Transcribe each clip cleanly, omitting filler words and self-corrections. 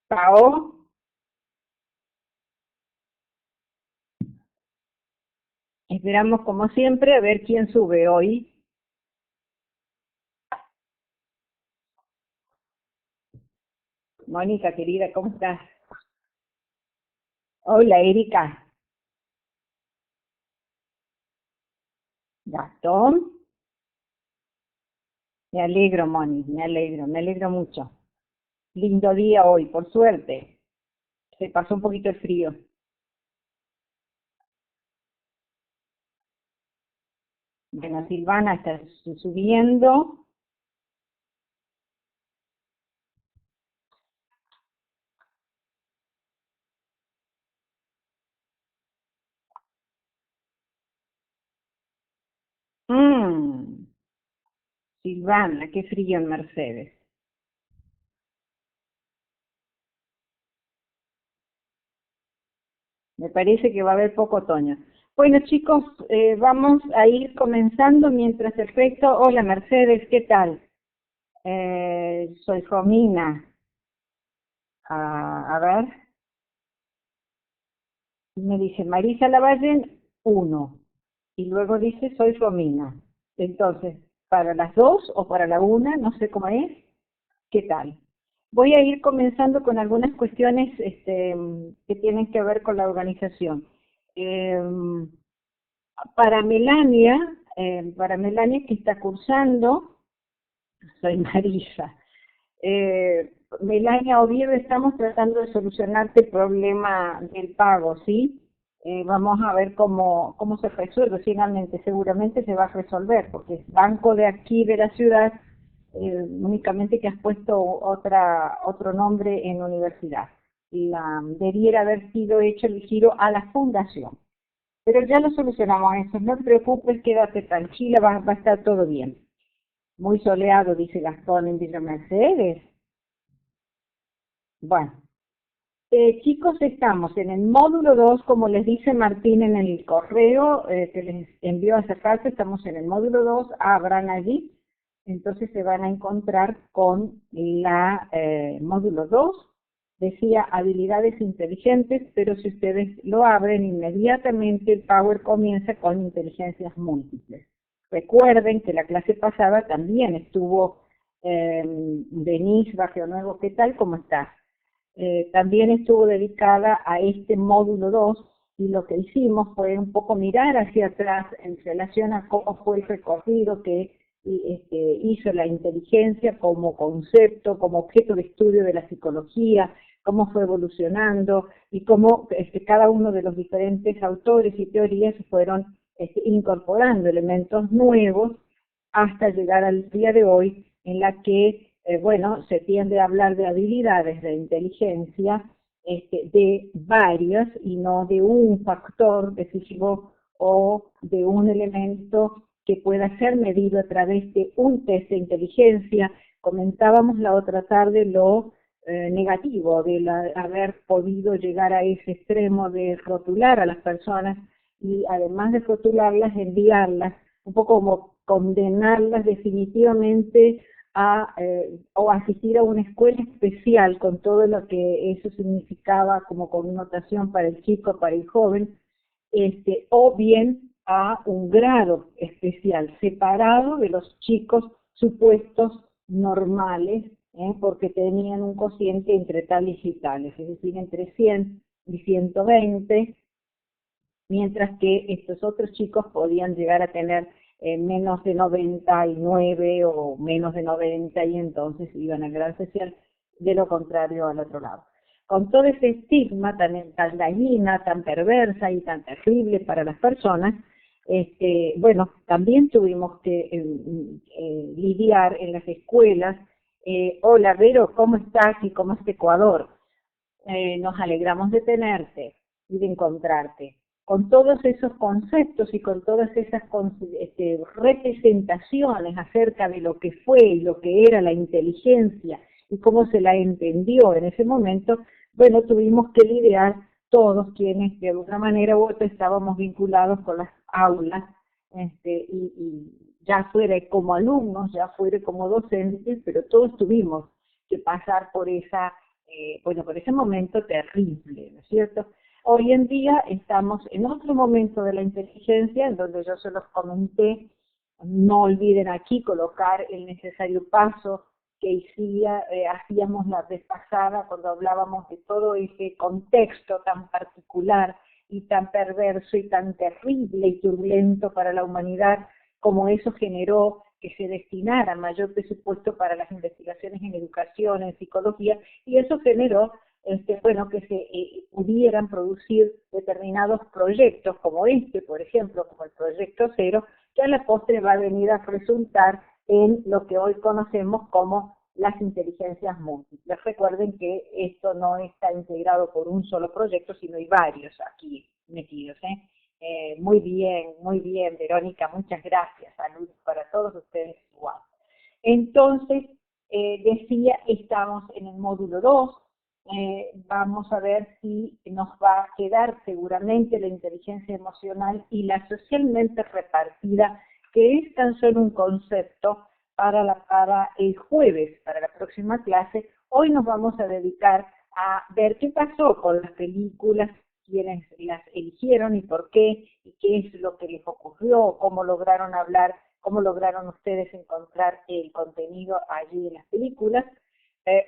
Pao, esperamos como siempre a ver quién sube hoy. Mónica, querida, ¿cómo estás? Hola, Erika. Gastón, Moni, me alegro mucho. Lindo día hoy, por suerte. Se pasó un poquito el frío. Bueno, Silvana está subiendo. Mmm, Silvana, qué frío en Mercedes. Me parece que va a haber poco otoño. Bueno, chicos, vamos a ir comenzando mientras efecto. Hola, Mercedes, ¿qué tal? Soy Romina. A ver, me dice Marisa Lavalle, uno. Y luego dice, soy Romina. Entonces, ¿para las dos o para la una? No sé cómo es. ¿Qué tal? Voy a ir comenzando con algunas cuestiones que tienen que ver con la organización. Eh, para Melania que está cursando, soy Marisa. Eh, Melania Oviedo, estamos tratando de solucionarte el problema del pago, ¿sí? Vamos a ver cómo se resuelve finalmente. Seguramente se va a resolver, porque es banco de aquí de la ciudad, únicamente que has puesto otro nombre en universidad. Debiera haber sido hecho el giro a la fundación. Pero ya lo solucionamos eso, no te preocupes, quédate tranquila, va a estar todo bien. Muy soleado, dice Gastón en Villa Mercedes. Bueno, chicos, estamos en el módulo 2, como les dice Martín en el correo que les envió hace rato, estamos en el módulo 2, abran allí, entonces se van a encontrar con la módulo 2, decía habilidades inteligentes, pero si ustedes lo abren inmediatamente el Power comienza con inteligencias múltiples. Recuerden que la clase pasada también estuvo Denise Barrio Nuevo, ¿qué tal? ¿Cómo estás? También estuvo dedicada a este módulo 2 y lo que hicimos fue un poco mirar hacia atrás en relación a cómo fue el recorrido que hizo la inteligencia como concepto, como objeto de estudio de la psicología, cómo fue evolucionando y cómo cada uno de los diferentes autores y teorías fueron incorporando elementos nuevos hasta llegar al día de hoy en la que bueno, se tiende a hablar de habilidades de inteligencia, de varias y no de un factor decisivo o de un elemento que pueda ser medido a través de un test de inteligencia. Comentábamos la otra tarde lo negativo de haber podido llegar a ese extremo de rotular a las personas y además de rotularlas, enviarlas, un poco como condenarlas definitivamente o asistir a una escuela especial con todo lo que eso significaba como connotación para el chico, para el joven, o bien a un grado especial separado de los chicos supuestos normales, porque tenían un cociente entre tales y tales, es decir, entre 100 y 120, mientras que estos otros chicos podían llegar a tener menos de 99 o menos de 90 y entonces iban al grado especial, de lo contrario al otro lado. Con todo ese estigma tan dañina, tan perversa y tan terrible para las personas, bueno, también tuvimos que lidiar en las escuelas. Hola Vero, ¿cómo estás y cómo es Ecuador? Nos alegramos de tenerte y de encontrarte. Con todos esos conceptos y con todas esas representaciones acerca de lo que fue y lo que era la inteligencia y cómo se la entendió en ese momento, bueno, tuvimos que lidiar todos quienes de alguna manera u otra estábamos vinculados con las aulas, y ya fuera como alumnos, ya fuera como docentes, pero todos tuvimos que pasar por esa bueno, por ese momento terrible, ¿no es cierto? Hoy en día estamos en otro momento de la inteligencia, en donde yo se los comenté, no olviden aquí colocar el necesario paso que hacíamos la vez pasada cuando hablábamos de todo ese contexto tan particular y tan perverso y tan terrible y turbulento para la humanidad, como eso generó que se destinara mayor presupuesto para las investigaciones en educación, en psicología, y eso generó bueno, que se pudieran producir determinados proyectos como este, por ejemplo, como el Proyecto Cero, que a la postre va a venir a resultar en lo que hoy conocemos como las inteligencias múltiples. Recuerden que esto no está integrado por un solo proyecto, sino hay varios aquí metidos. Muy bien, Verónica, muchas gracias. Saludos para todos ustedes igual. Entonces, decía, estamos en el módulo 2. Vamos a ver si nos va a quedar seguramente la inteligencia emocional y la socialmente repartida, que es tan solo un concepto para el jueves, para la próxima clase. Hoy nos vamos a dedicar a ver qué pasó con las películas, quiénes las eligieron y por qué, y qué es lo que les ocurrió, cómo lograron hablar, cómo lograron ustedes encontrar el contenido allí en las películas.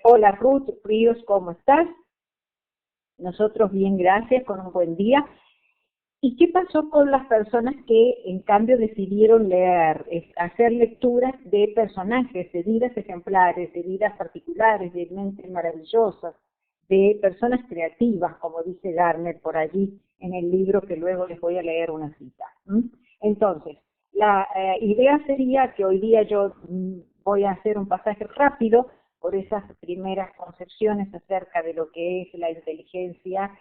Hola Ruth Ríos, ¿cómo estás? Nosotros bien, gracias, con un buen día. ¿Y qué pasó con las personas que en cambio decidieron leer, hacer lecturas de personajes, de vidas ejemplares, de vidas particulares, de mentes maravillosas, de personas creativas, como dice Garner por allí en el libro que luego les voy a leer una cita? Entonces, la idea sería que hoy día yo voy a hacer un pasaje rápido por esas primeras concepciones acerca de lo que es la inteligencia,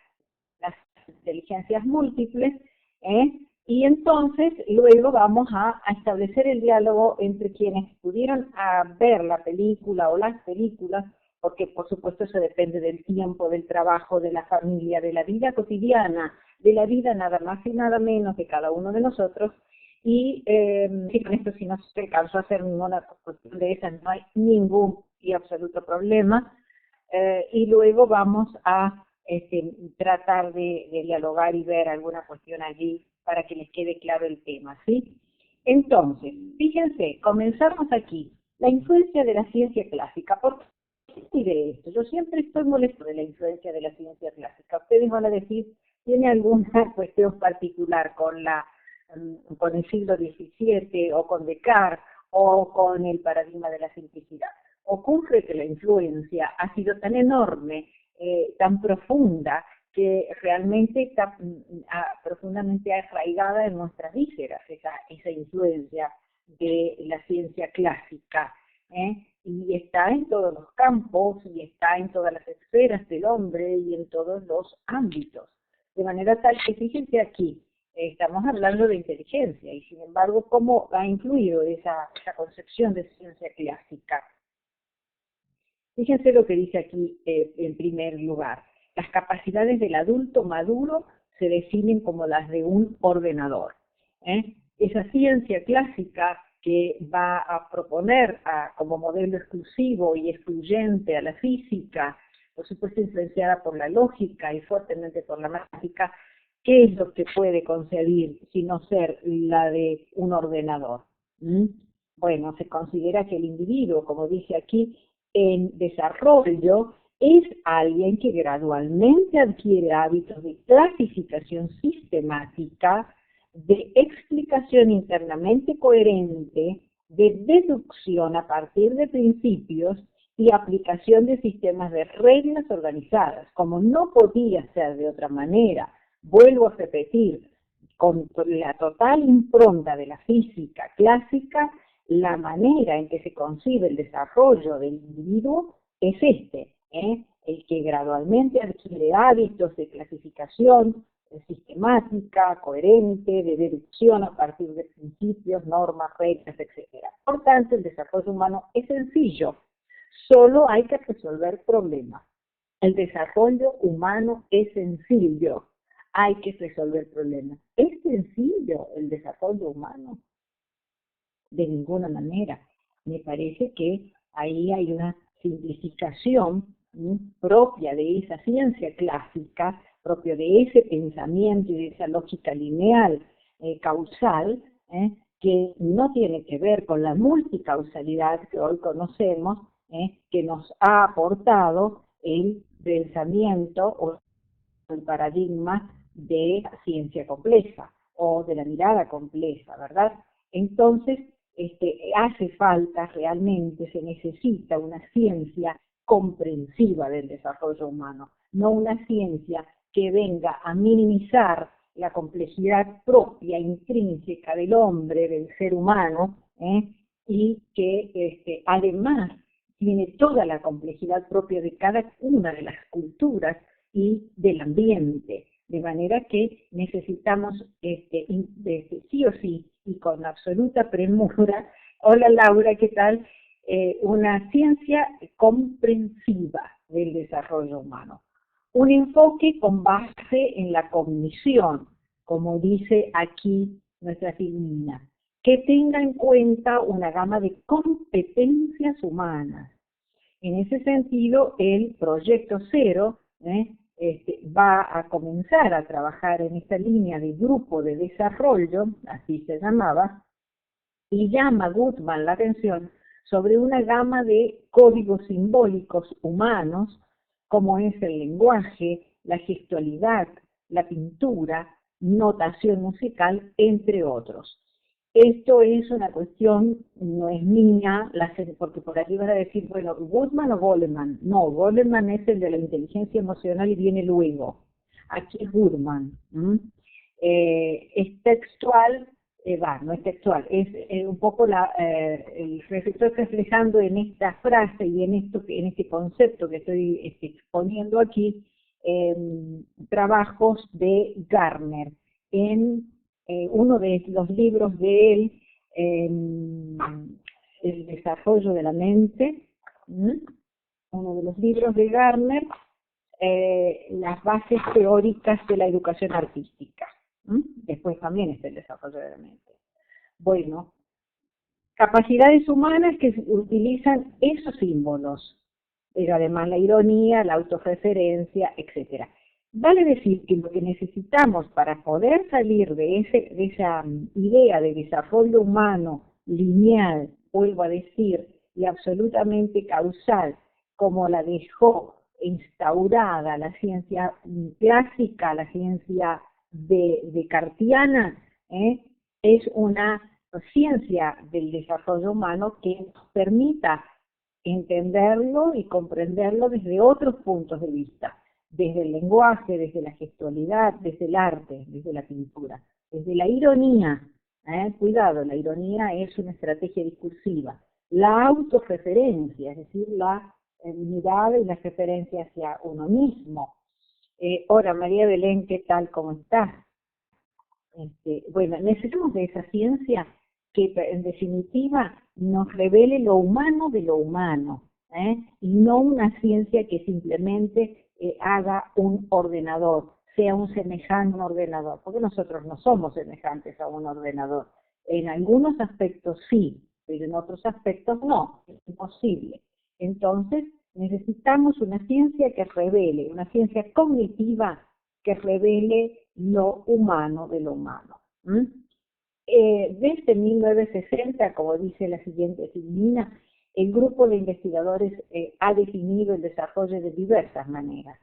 las inteligencias múltiples, y entonces luego vamos a establecer el diálogo entre quienes pudieron ver la película o las películas, porque por supuesto eso depende del tiempo, del trabajo, de la familia, de la vida cotidiana, de la vida nada más y nada menos de cada uno de nosotros. Y con esto, si no se alcanzó a hacer ninguna cuestión de esas, no hay ningún y absoluto problema. Y luego vamos a tratar de dialogar y ver alguna cuestión allí para que les quede claro el tema, ¿sí? Entonces, fíjense, comenzamos aquí. La influencia de la ciencia clásica. ¿Por qué diré esto? Yo siempre estoy molesto de la influencia de la ciencia clásica. Ustedes van a decir, ¿tiene alguna cuestión particular con el siglo XVII o con Descartes o con el paradigma de la simplicidad? Ocurre que la influencia ha sido tan enorme, tan profunda, que realmente está profundamente arraigada en nuestras vísceras, esa influencia de la ciencia clásica, y está en todos los campos, y está en todas las esferas del hombre, y en todos los ámbitos. De manera tal que, fíjense aquí, estamos hablando de inteligencia, y sin embargo, ¿cómo ha influido esa concepción de ciencia clásica? Fíjense lo que dice aquí en primer lugar. Las capacidades del adulto maduro se definen como las de un ordenador. Esa ciencia clásica que va a proponer como modelo exclusivo y excluyente a la física, por supuesto influenciada por la lógica y fuertemente por la matemática, ¿qué es lo que puede concebir sino ser la de un ordenador? Bueno, se considera que el individuo, como dice aquí, en desarrollo, es alguien que gradualmente adquiere hábitos de clasificación sistemática, de explicación internamente coherente, de deducción a partir de principios y aplicación de sistemas de reglas organizadas, como no podía ser de otra manera. Vuelvo a repetir, con la total impronta de la física clásica, la manera en que se concibe el desarrollo del individuo es el que gradualmente adquiere hábitos de clasificación sistemática, coherente, de deducción a partir de principios, normas, reglas, etc. Por tanto, el desarrollo humano es sencillo, solo hay que resolver problemas. El desarrollo humano es sencillo, hay que resolver problemas. ¿Es sencillo el desarrollo humano? De ninguna manera. Me parece que ahí hay una simplificación propia de esa ciencia clásica, propio de ese pensamiento y de esa lógica lineal causal, que no tiene que ver con la multicausalidad que hoy conocemos, que nos ha aportado el pensamiento o el paradigma de la ciencia compleja o de la mirada compleja, ¿verdad? Entonces, hace falta realmente, se necesita una ciencia comprensiva del desarrollo humano, no una ciencia que venga a minimizar la complejidad propia, intrínseca del hombre, del ser humano, y que además tiene toda la complejidad propia de cada una de las culturas y del ambiente, de manera que necesitamos sí o sí y con absoluta premura, hola Laura, ¿qué tal? Una ciencia comprensiva del desarrollo humano. Un enfoque con base en la cognición, como dice aquí nuestra Silvina, que tenga en cuenta una gama de competencias humanas. En ese sentido, el Proyecto Cero va a comenzar a trabajar en esta línea de grupo de desarrollo, así se llamaba, y llama Goodman la atención sobre una gama de códigos simbólicos humanos, como es el lenguaje, la gestualidad, la pintura, notación musical, entre otros. Esto es una cuestión, no es mía, porque por aquí van a decir, bueno, Goodman o Goleman. No, Goleman es el de la inteligencia emocional y viene luego. Aquí es Goodman. Es textual, no es textual, es un poco el estoy reflejando en esta frase y en este concepto que estoy exponiendo aquí, trabajos de Gardner en uno de los libros de él, El desarrollo de la mente, uno de los libros de Gardner, las bases teóricas de la educación artística. Después también está el desarrollo de la mente. Bueno, capacidades humanas que utilizan esos símbolos, pero además la ironía, la autorreferencia, etc. Vale decir que lo que necesitamos para poder salir de esa idea de desarrollo humano lineal, vuelvo a decir, y absolutamente causal, como la dejó instaurada la ciencia clásica, la ciencia descartiana, es una ciencia del desarrollo humano que nos permita entenderlo y comprenderlo desde otros puntos de vista, desde el lenguaje, desde la gestualidad, desde el arte, desde la pintura, desde la ironía. Cuidado, la ironía es una estrategia discursiva. La autorreferencia, es decir, la mirada y la referencia hacia uno mismo. Hola María Belén, ¿qué tal? ¿Cómo estás? Bueno, necesitamos de esa ciencia que en definitiva nos revele lo humano de lo humano, y no una ciencia que simplemente haga un ordenador, sea un semejante a un ordenador, porque nosotros no somos semejantes a un ordenador. En algunos aspectos sí, pero en otros aspectos no, es imposible. Entonces necesitamos una ciencia que revele, una ciencia cognitiva que revele lo humano de lo humano. Desde 1960, como dice la siguiente Silvina, el grupo de investigadores ha definido el desarrollo de diversas maneras.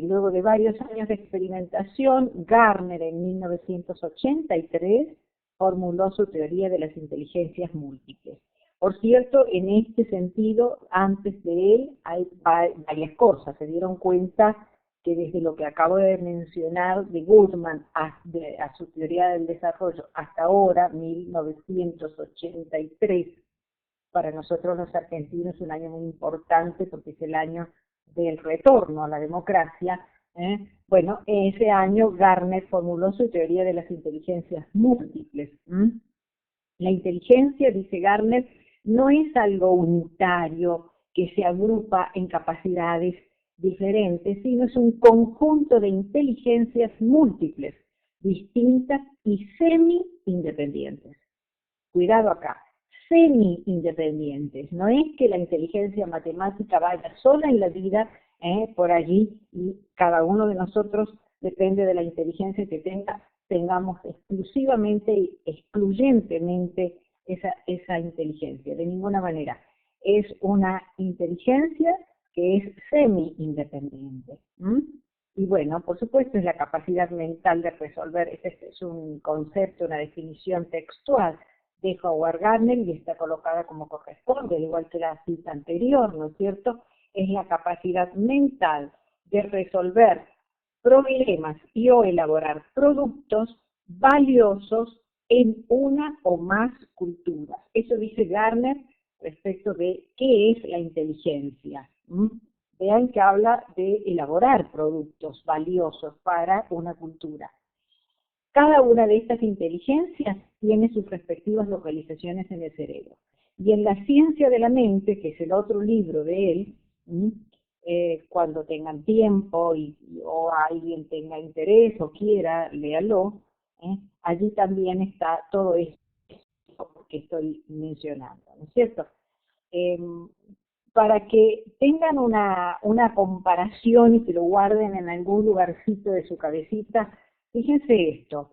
Luego de varios años de experimentación, Gardner en 1983 formuló su teoría de las inteligencias múltiples. Por cierto, en este sentido, antes de él hay varias cosas. Se dieron cuenta que desde lo que acabo de mencionar de Goodman a su teoría del desarrollo hasta ahora, 1983, para nosotros los argentinos es un año muy importante porque es el año del retorno a la democracia. Bueno, ese año Gardner formuló su teoría de las inteligencias múltiples. La inteligencia, dice Gardner, no es algo unitario que se agrupa en capacidades diferentes, sino es un conjunto de inteligencias múltiples, distintas y semi-independientes. Cuidado acá, semi-independientes. No es que la inteligencia matemática vaya sola en la vida por allí y cada uno de nosotros, depende de la inteligencia que tengamos exclusivamente y excluyentemente esa inteligencia. De ninguna manera. Es una inteligencia que es semi-independiente. Y bueno, por supuesto, es la capacidad mental de resolver. Este es un concepto, una definición textual de Howard Gardner y está colocada como corresponde, al igual que la cita anterior, ¿no es cierto? Es la capacidad mental de resolver problemas y o elaborar productos valiosos en una o más culturas. Eso dice Gardner respecto de qué es la inteligencia. Vean que habla de elaborar productos valiosos para una cultura. Cada una de estas inteligencias tiene sus respectivas localizaciones en el cerebro. Y en la ciencia de la mente, que es el otro libro de él, cuando tengan tiempo o alguien tenga interés o quiera, léalo, allí también está todo esto que estoy mencionando, ¿no es cierto? Para que tengan una comparación y que lo guarden en algún lugarcito de su cabecita, fíjense esto,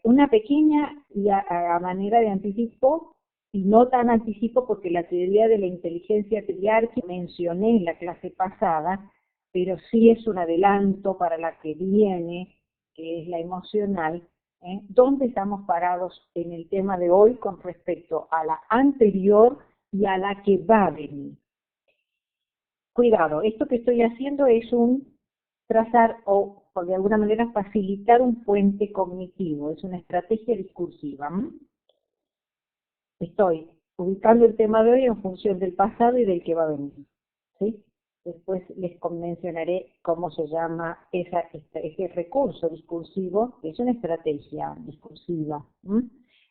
una pequeña y a manera de anticipo, y no tan anticipo porque la teoría de la inteligencia triárquica mencioné en la clase pasada, pero sí es un adelanto para la que viene, que es la emocional. ¿Dónde estamos parados en el tema de hoy con respecto a la anterior y a la que va a venir? Cuidado, esto que estoy haciendo es un trazar o de alguna manera facilitar un puente cognitivo, es una estrategia discursiva. Estoy ubicando el tema de hoy en función del pasado y del que va a venir. ¿Sí? Después les mencionaré cómo se llama ese recurso discursivo, que es una estrategia discursiva.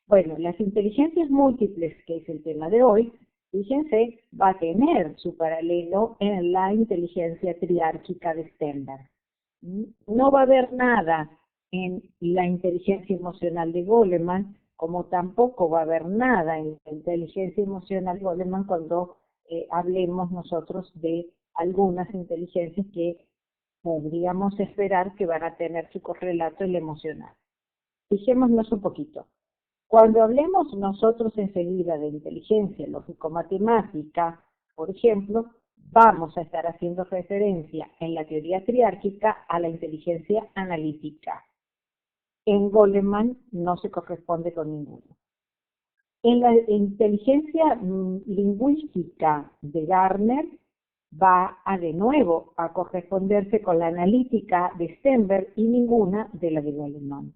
Bueno, las inteligencias múltiples, que es el tema de hoy, fíjense, va a tener su paralelo en la inteligencia triárquica de Stenberg. No va a haber nada en la inteligencia emocional de Goleman, como tampoco va a haber nada en la inteligencia emocional de Goleman cuando hablemos nosotros de algunas inteligencias que podríamos esperar que van a tener su correlato en la emocional. Fijémonos un poquito. Cuando hablemos nosotros enseguida de inteligencia lógico-matemática, por ejemplo, vamos a estar haciendo referencia en la teoría triárquica a la inteligencia analítica. En Goleman no se corresponde con ninguno. En la inteligencia lingüística de Gardner va de nuevo a corresponderse con la analítica de Stenberg y ninguna de la de Goleman.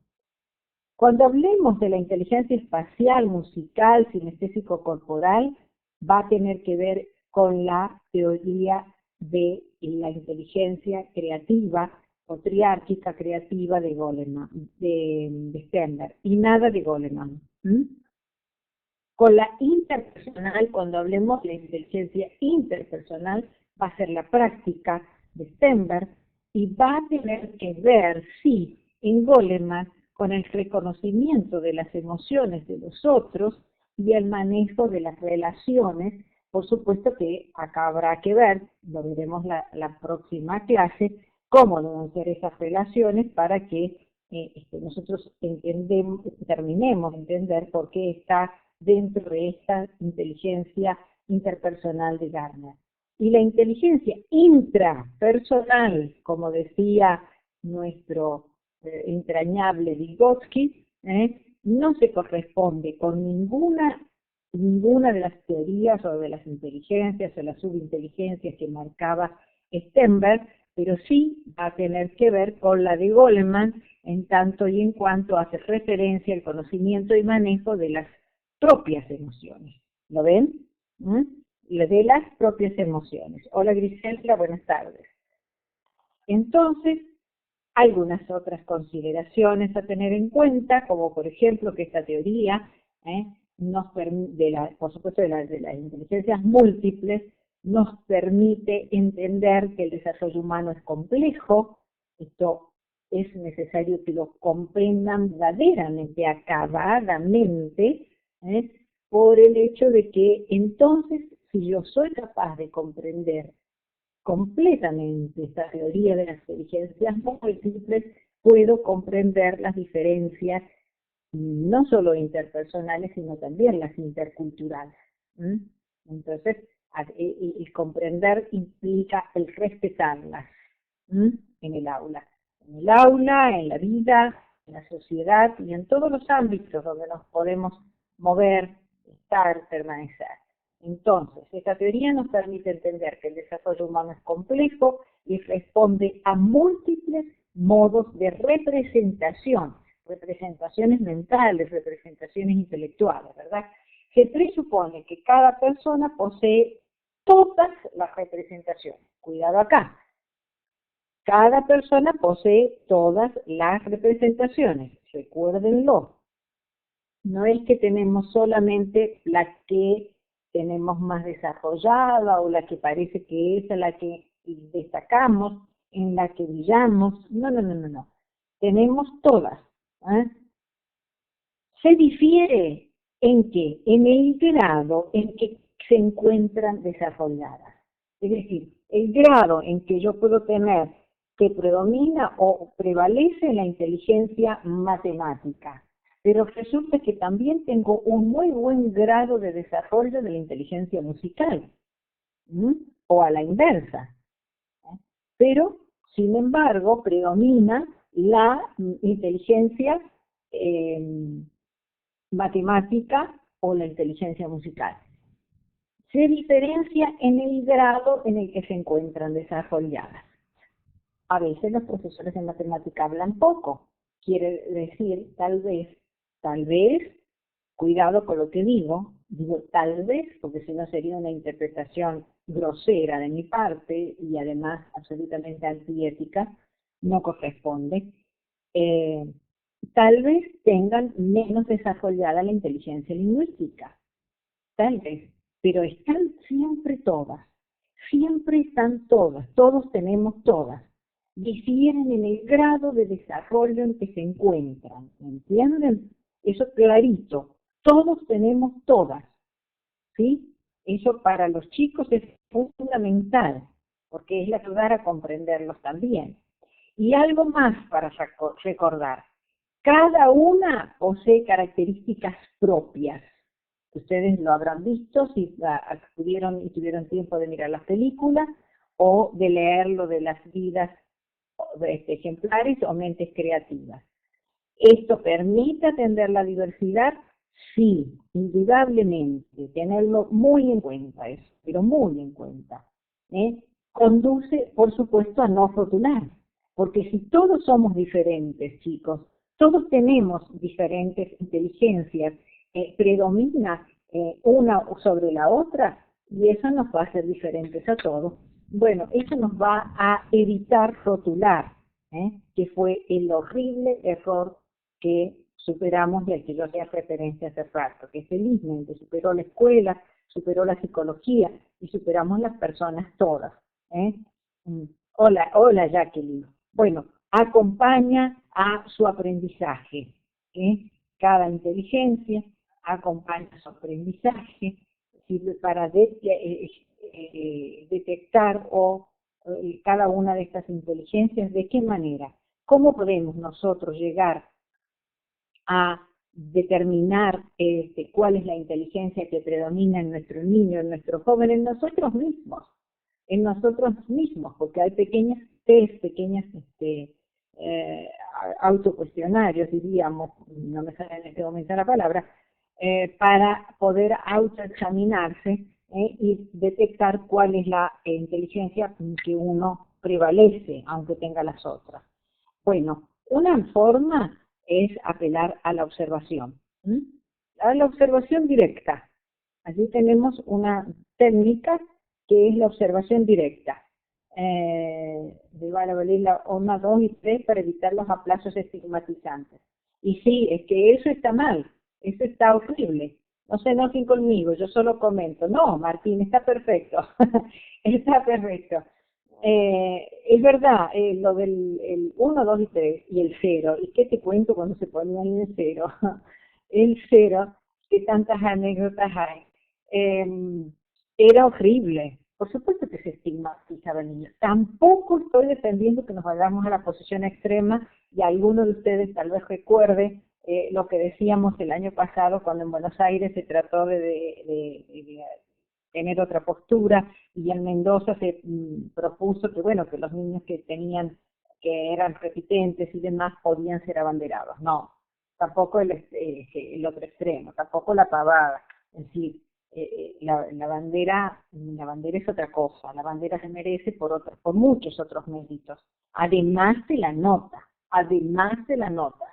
Cuando hablemos de la inteligencia espacial, musical, sinestésico-corporal, va a tener que ver con la teoría de la inteligencia creativa o triárquica creativa de Goleman, de Stenberg, y nada de Goleman. Con la interpersonal, cuando hablemos de la inteligencia interpersonal, va a ser la práctica de Stenberg y va a tener que ver, sí, en Goleman, con el reconocimiento de las emociones de los otros y el manejo de las relaciones. Por supuesto que acá habrá que ver, lo veremos la próxima clase, cómo deben ser esas relaciones para que nosotros terminemos de entender por qué está dentro de esta inteligencia interpersonal de Gardner. Y la inteligencia intrapersonal, como decía nuestro entrañable Vygotsky, no se corresponde con ninguna de las teorías o de las inteligencias o las subinteligencias que marcaba Stenberg, pero sí va a tener que ver con la de Goleman en tanto y en cuanto hace referencia al conocimiento y manejo de las propias emociones. ¿Lo ven? De las propias emociones. Hola Griselda, buenas tardes. Entonces, algunas otras consideraciones a tener en cuenta, como por ejemplo que esta teoría, por supuesto de las inteligencias múltiples, nos permite entender que el desarrollo humano es complejo. Esto es necesario que lo comprendan verdaderamente, acabadamente, por el hecho de que entonces, si yo soy capaz de comprender completamente esta teoría de las inteligencias múltiples, puedo comprender las diferencias no solo interpersonales, sino también las interculturales. ¿Mm? Entonces, y comprender implica el respetarlas. ¿Mm? En el aula. En el aula, en la vida, en la sociedad y en todos los ámbitos donde nos podemos mover, estar, permanecer. Entonces, esta teoría nos permite entender que el desarrollo humano es complejo y responde a múltiples modos de representación, representaciones mentales, representaciones intelectuales, ¿verdad? Se presupone que cada persona posee todas las representaciones. Cuidado acá. Cada persona posee todas las representaciones, recuérdenlo. No es que tenemos solamente la que tenemos más desarrollada o la que parece que es la que destacamos, en la que brillamos. No, no, no, no, no. Tenemos todas. ¿Eh? Se difiere en qué, en el grado en que se encuentran desarrolladas. Es decir, el grado en que yo puedo tener que predomina o prevalece la inteligencia matemática. Pero resulta que también tengo un muy buen grado de desarrollo de la inteligencia musical, ¿m? O a la inversa. Pero, sin embargo, predomina la inteligencia matemática o la inteligencia musical. Se diferencia en el grado en el que se encuentran desarrolladas. A veces los profesores de matemática hablan poco. Quiere decir, tal vez, cuidado con lo que digo tal vez, porque si no sería una interpretación grosera de mi parte y además absolutamente antiética, no corresponde. Tal vez tengan menos desarrollada la inteligencia lingüística, tal vez, pero están siempre están todas, todos tenemos todas. Difieren en el grado de desarrollo en que se encuentran, ¿entienden? Eso clarito, todos tenemos todas, ¿sí? Eso para los chicos es fundamental, porque es ayudar a comprenderlos también. Y algo más para recordar, cada una posee características propias. Ustedes lo habrán visto si acudieron y tuvieron tiempo de mirar las películas o de leer lo de las vidas ejemplares o mentes creativas. ¿Esto permite atender la diversidad? Sí, indudablemente, tenerlo muy en cuenta eso, pero muy en cuenta. Conduce, por supuesto, a no rotular, porque si todos somos diferentes, chicos, todos tenemos diferentes inteligencias, predomina una sobre la otra y eso nos va a hacer diferentes a todos. Bueno, eso nos va a evitar rotular, que fue el horrible error que superamos y al que yo hacía referencia hace rato, que felizmente superó la escuela, superó la psicología y superamos las personas todas. Hola Jacqueline. Bueno, acompaña a su aprendizaje. Cada inteligencia acompaña su aprendizaje, sirve para detectar cada una de estas inteligencias, ¿de qué manera? ¿Cómo podemos nosotros llegar a determinar cuál es la inteligencia que predomina en nuestro niño, en nuestro joven, en nosotros mismos, porque hay pequeñas test, pequeñas autocuestionarios, diríamos, no me sale en este momento la palabra, para poder autoexaminarse y detectar cuál es la inteligencia que uno prevalece, aunque tenga las otras. Bueno, una forma es apelar a la observación, a la observación directa. Allí tenemos una técnica que es la observación directa. Van a valer la 1, 2 y 3 para evitar los aplazos estigmatizantes. Y sí, es que eso está mal, eso está horrible. No se enojen conmigo, yo solo comento. No, Martín, está perfecto, está perfecto. Es verdad, lo del 1, 2 y 3 y el 0. ¿Y qué te cuento cuando se ponía ahí el 0? El 0 qué tantas anécdotas hay. Era horrible. Por supuesto que se estigmatizaba al niño. Tampoco estoy defendiendo que nos vayamos a la posición extrema, y alguno de ustedes tal vez recuerde lo que decíamos el año pasado cuando en Buenos Aires se trató de tener otra postura, y en Mendoza se propuso que, bueno, que los niños que eran repitentes y demás podían ser abanderados. No, tampoco el otro extremo, tampoco la pavada. Es decir, la bandera es otra cosa. La bandera se merece por muchos otros méritos, además de la nota,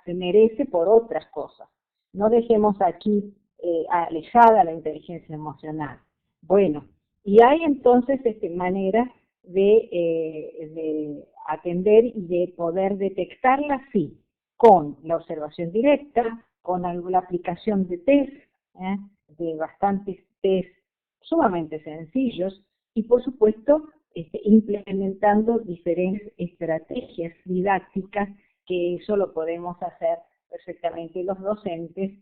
se merece por otras cosas. No dejemos aquí alejada la inteligencia emocional. Bueno, y hay entonces maneras de atender y de poder detectarla, sí, con la observación directa, con la aplicación de test, de bastantes test sumamente sencillos, y por supuesto implementando diferentes estrategias didácticas, que eso lo podemos hacer perfectamente los docentes,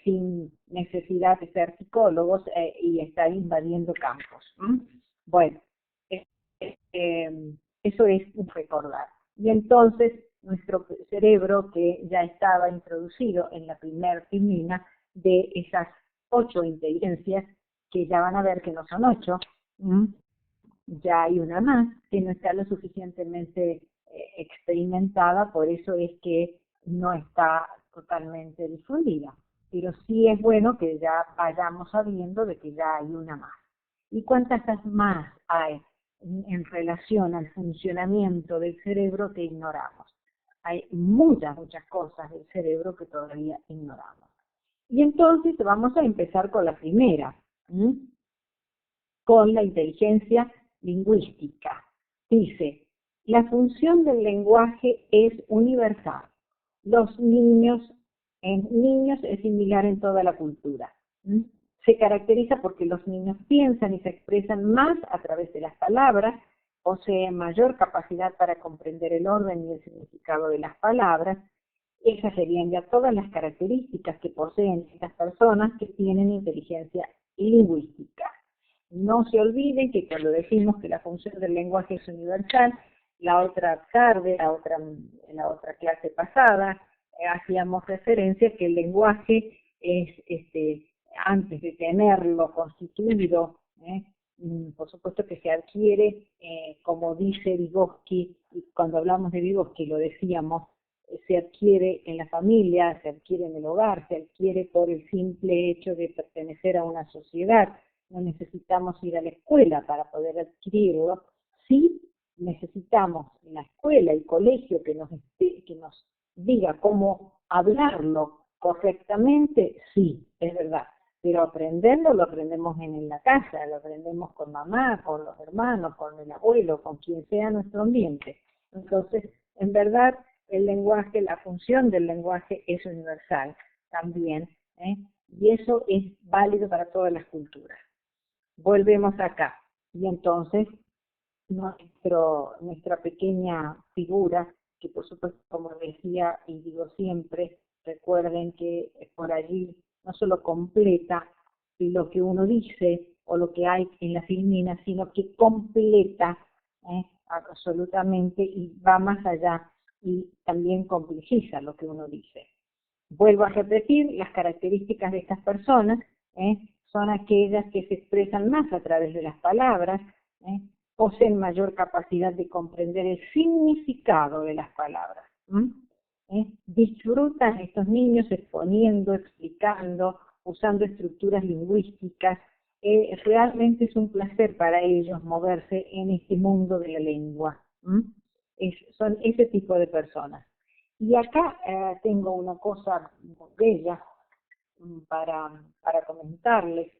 sin necesidad de ser psicólogos y estar invadiendo campos. Bueno, eso es un recordar. Y entonces nuestro cerebro, que ya estaba introducido en la primera filmina de esas 8 inteligencias, que ya van a ver que no son 8, ya hay una más que no está lo suficientemente experimentada, por eso es que no está totalmente difundida. Pero sí es bueno que ya vayamos sabiendo de que ya hay una más. ¿Y cuántas más hay en relación al funcionamiento del cerebro que ignoramos? Hay muchas cosas del cerebro que todavía ignoramos. Y entonces vamos a empezar con la primera, con la inteligencia lingüística. Dice, la función del lenguaje es universal. En niños es similar en toda la cultura. Se caracteriza porque los niños piensan y se expresan más a través de las palabras, poseen mayor capacidad para comprender el orden y el significado de las palabras. Esas serían ya todas las características que poseen estas personas que tienen inteligencia lingüística. No se olviden que cuando decimos que la función del lenguaje es universal, la otra tarde, en la otra clase pasada, hacíamos referencia que el lenguaje es, antes de tenerlo constituido, por supuesto que se adquiere, como dice Vygotsky, y cuando hablamos de Vygotsky lo decíamos, se adquiere en la familia, se adquiere en el hogar, se adquiere por el simple hecho de pertenecer a una sociedad. No necesitamos ir a la escuela para poder adquirirlo. Sí necesitamos la escuela, el colegio que nos diga cómo hablarlo correctamente, sí, es verdad. Pero aprenderlo lo aprendemos en la casa, lo aprendemos con mamá, con los hermanos, con el abuelo, con quien sea nuestro ambiente. Entonces, en verdad, el lenguaje, la función del lenguaje es universal también, y eso es válido para todas las culturas. Volvemos acá, y entonces nuestra pequeña figura, que por supuesto, como decía y digo siempre, recuerden que por allí no solo completa lo que uno dice o lo que hay en la filmina, sino que completa absolutamente, y va más allá y también complejiza lo que uno dice. Vuelvo a repetir, las características de estas personas son aquellas que se expresan más a través de las palabras, poseen mayor capacidad de comprender el significado de las palabras. Disfrutan estos niños exponiendo, explicando, usando estructuras lingüísticas. Realmente es un placer para ellos moverse en este mundo de la lengua. Son ese tipo de personas. Y acá tengo una cosa muy bella para comentarles.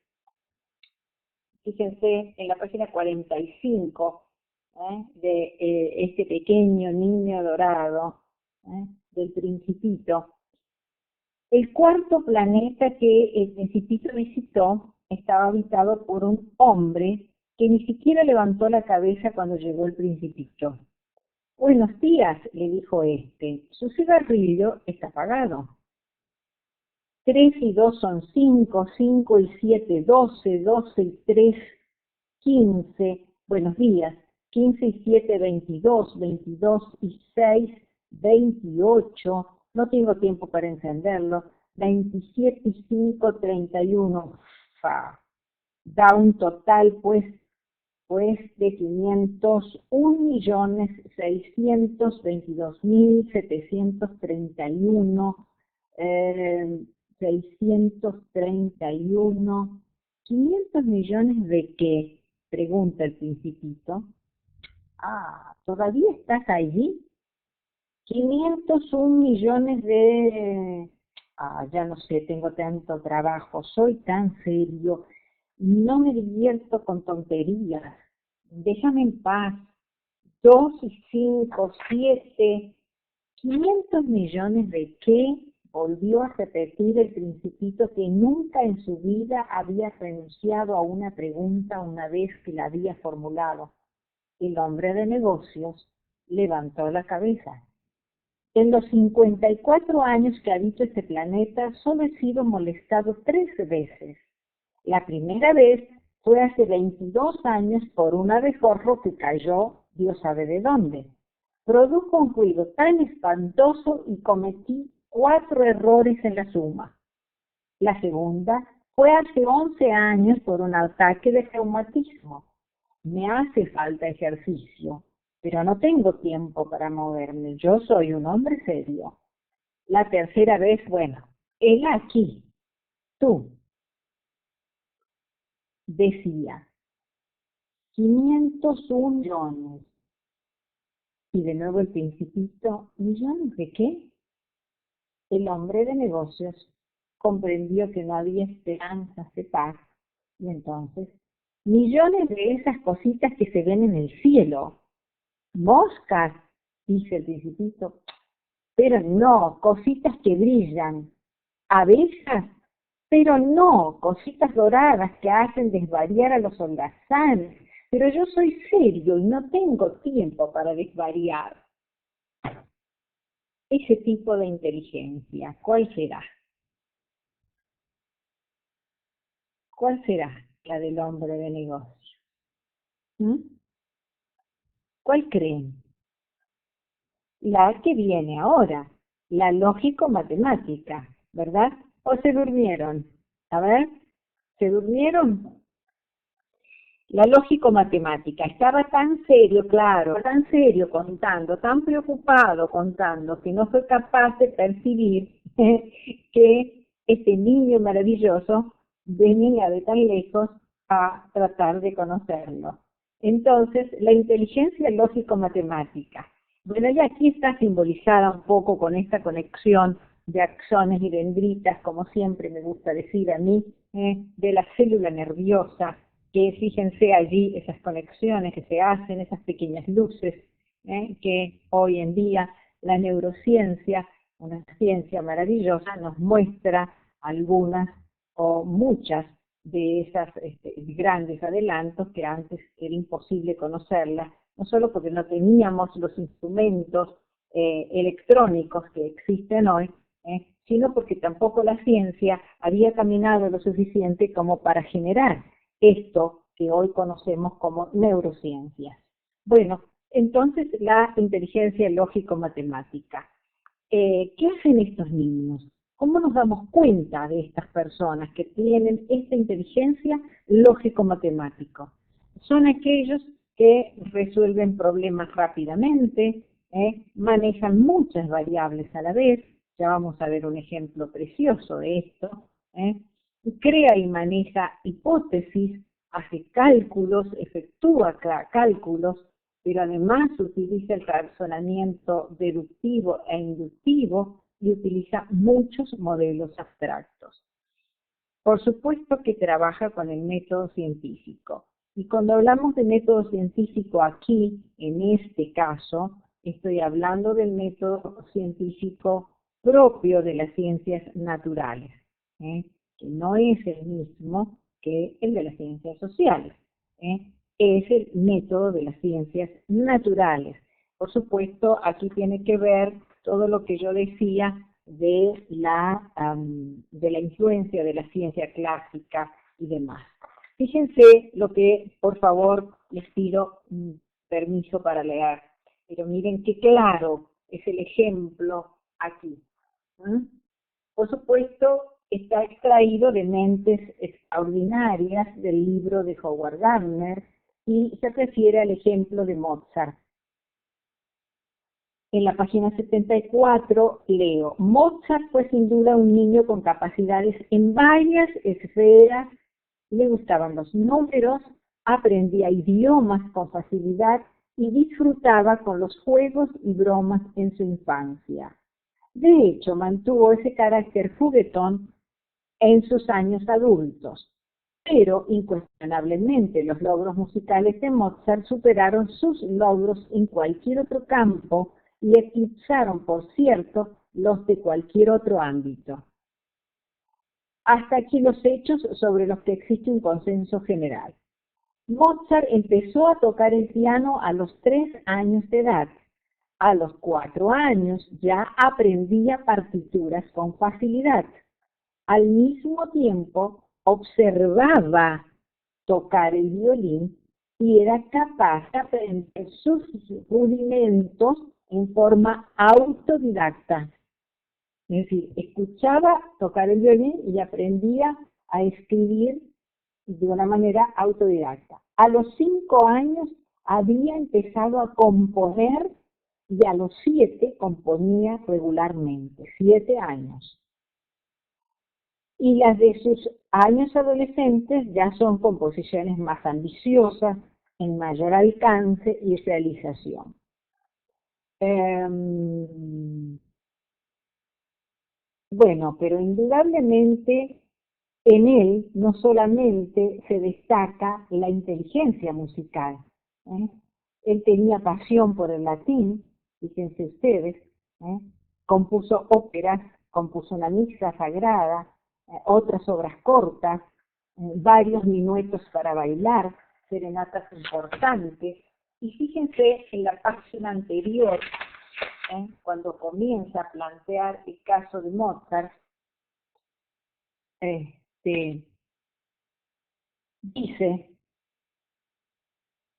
Fíjense en la página 45 de este pequeño niño dorado, del Principito. El cuarto planeta que el Principito visitó estaba habitado por un hombre que ni siquiera levantó la cabeza cuando llegó el Principito. Buenos días, le dijo su cigarrillo está apagado. 3 y 2 son 5, 5 y 7, 12, 12 y 3, 15, buenos días, 15 y 7, 22, 22 y 6, 28, no tengo tiempo para encenderlo, 27 y 5, 31, da un total pues de 501.622.731, 631, 500 millones de qué, pregunta el Principito. ¿Todavía estás allí? 501 millones de... ya no sé, tengo tanto trabajo, soy tan serio, no me divierto con tonterías, déjame en paz. 2 y 5, 7, 500 millones de qué, volvió a repetir el Principito, que nunca en su vida había renunciado a una pregunta una vez que la había formulado. El hombre de negocios levantó la cabeza. En los 54 años que habito este planeta, solo he sido molestado 3 veces. La primera vez fue hace 22 años por un abejorro que cayó, Dios sabe de dónde. Produjo un ruido tan espantoso y cometí 4 errores en la suma. La segunda fue hace 11 años por un ataque de reumatismo. Me hace falta ejercicio, pero no tengo tiempo para moverme. Yo soy un hombre serio. La tercera vez, bueno, él aquí, tú, decía, 501 millones. Y de nuevo el Principito, ¿millones de qué? El hombre de negocios comprendió que no había esperanzas de paz, y entonces, millones de esas cositas que se ven en el cielo. Moscas, dice el Principito, pero no, cositas que brillan. Abejas, pero no, cositas doradas que hacen desvariar a los holgazanes. Pero yo soy serio y no tengo tiempo para desvariar. Ese tipo de inteligencia, ¿cuál será? ¿Cuál será la del hombre de negocio? ¿Cuál creen? La que viene ahora, la lógico-matemática, ¿verdad? ¿O se durmieron? A ver, ¿se durmieron? La lógico-matemática estaba tan serio, claro, tan serio contando, tan preocupado contando, que no fue capaz de percibir que este niño maravilloso venía de tan lejos a tratar de conocerlo. Entonces, la inteligencia lógico-matemática. Bueno, y aquí está simbolizada un poco con esta conexión de axones y dendritas, como siempre me gusta decir a mí, de la célula nerviosa, que fíjense allí esas conexiones que se hacen, esas pequeñas luces, que hoy en día la neurociencia, una ciencia maravillosa, nos muestra algunas o muchas de esas grandes adelantos que antes era imposible conocerlas, no solo porque no teníamos los instrumentos electrónicos que existen hoy, sino porque tampoco la ciencia había caminado lo suficiente como para generar esto que hoy conocemos como neurociencias. Bueno, entonces la inteligencia lógico-matemática. ¿Qué hacen estos niños? ¿Cómo nos damos cuenta de estas personas que tienen esta inteligencia lógico-matemático? Son aquellos que resuelven problemas rápidamente, manejan muchas variables a la vez, ya vamos a ver un ejemplo precioso de esto, crea y maneja hipótesis, hace cálculos, efectúa cálculos, pero además utiliza el razonamiento deductivo e inductivo y utiliza muchos modelos abstractos. Por supuesto que trabaja con el método científico. Y cuando hablamos de método científico aquí, en este caso, estoy hablando del método científico propio de las ciencias naturales, que no es el mismo que el de las ciencias sociales. Es el método de las ciencias naturales. Por supuesto, aquí tiene que ver todo lo que yo decía de la influencia de la ciencia clásica y demás. Fíjense lo que, por favor, les pido permiso para leer, pero miren qué claro es el ejemplo aquí. Por supuesto, está extraído de Mentes Extraordinarias del libro de Howard Gardner y se refiere al ejemplo de Mozart. En la página 74 leo: Mozart fue sin duda un niño con capacidades en varias esferas, le gustaban los números, aprendía idiomas con facilidad y disfrutaba con los juegos y bromas en su infancia. De hecho, mantuvo ese carácter juguetón en sus años adultos, pero incuestionablemente los logros musicales de Mozart superaron sus logros en cualquier otro campo y eclipsaron, por cierto, los de cualquier otro ámbito. Hasta aquí los hechos sobre los que existe un consenso general. Mozart empezó a tocar el piano a los 3 años de edad. A los 4 años ya aprendía partituras con facilidad. Al mismo tiempo observaba tocar el violín y era capaz de aprender sus rudimentos en forma autodidacta. Es decir, escuchaba tocar el violín y aprendía a escribir de una manera autodidacta. A los 5 años había empezado a componer y a los 7 componía regularmente, 7 años. Y las de sus años adolescentes ya son composiciones más ambiciosas, en mayor alcance y realización. Bueno, pero indudablemente en él no solamente se destaca la inteligencia musical. Él tenía pasión por el latín, fíjense ustedes, compuso óperas, compuso una misa sagrada, otras obras cortas, varios minuetos para bailar, serenatas importantes. Y fíjense en la página anterior, cuando comienza a plantear el caso de Mozart, dice: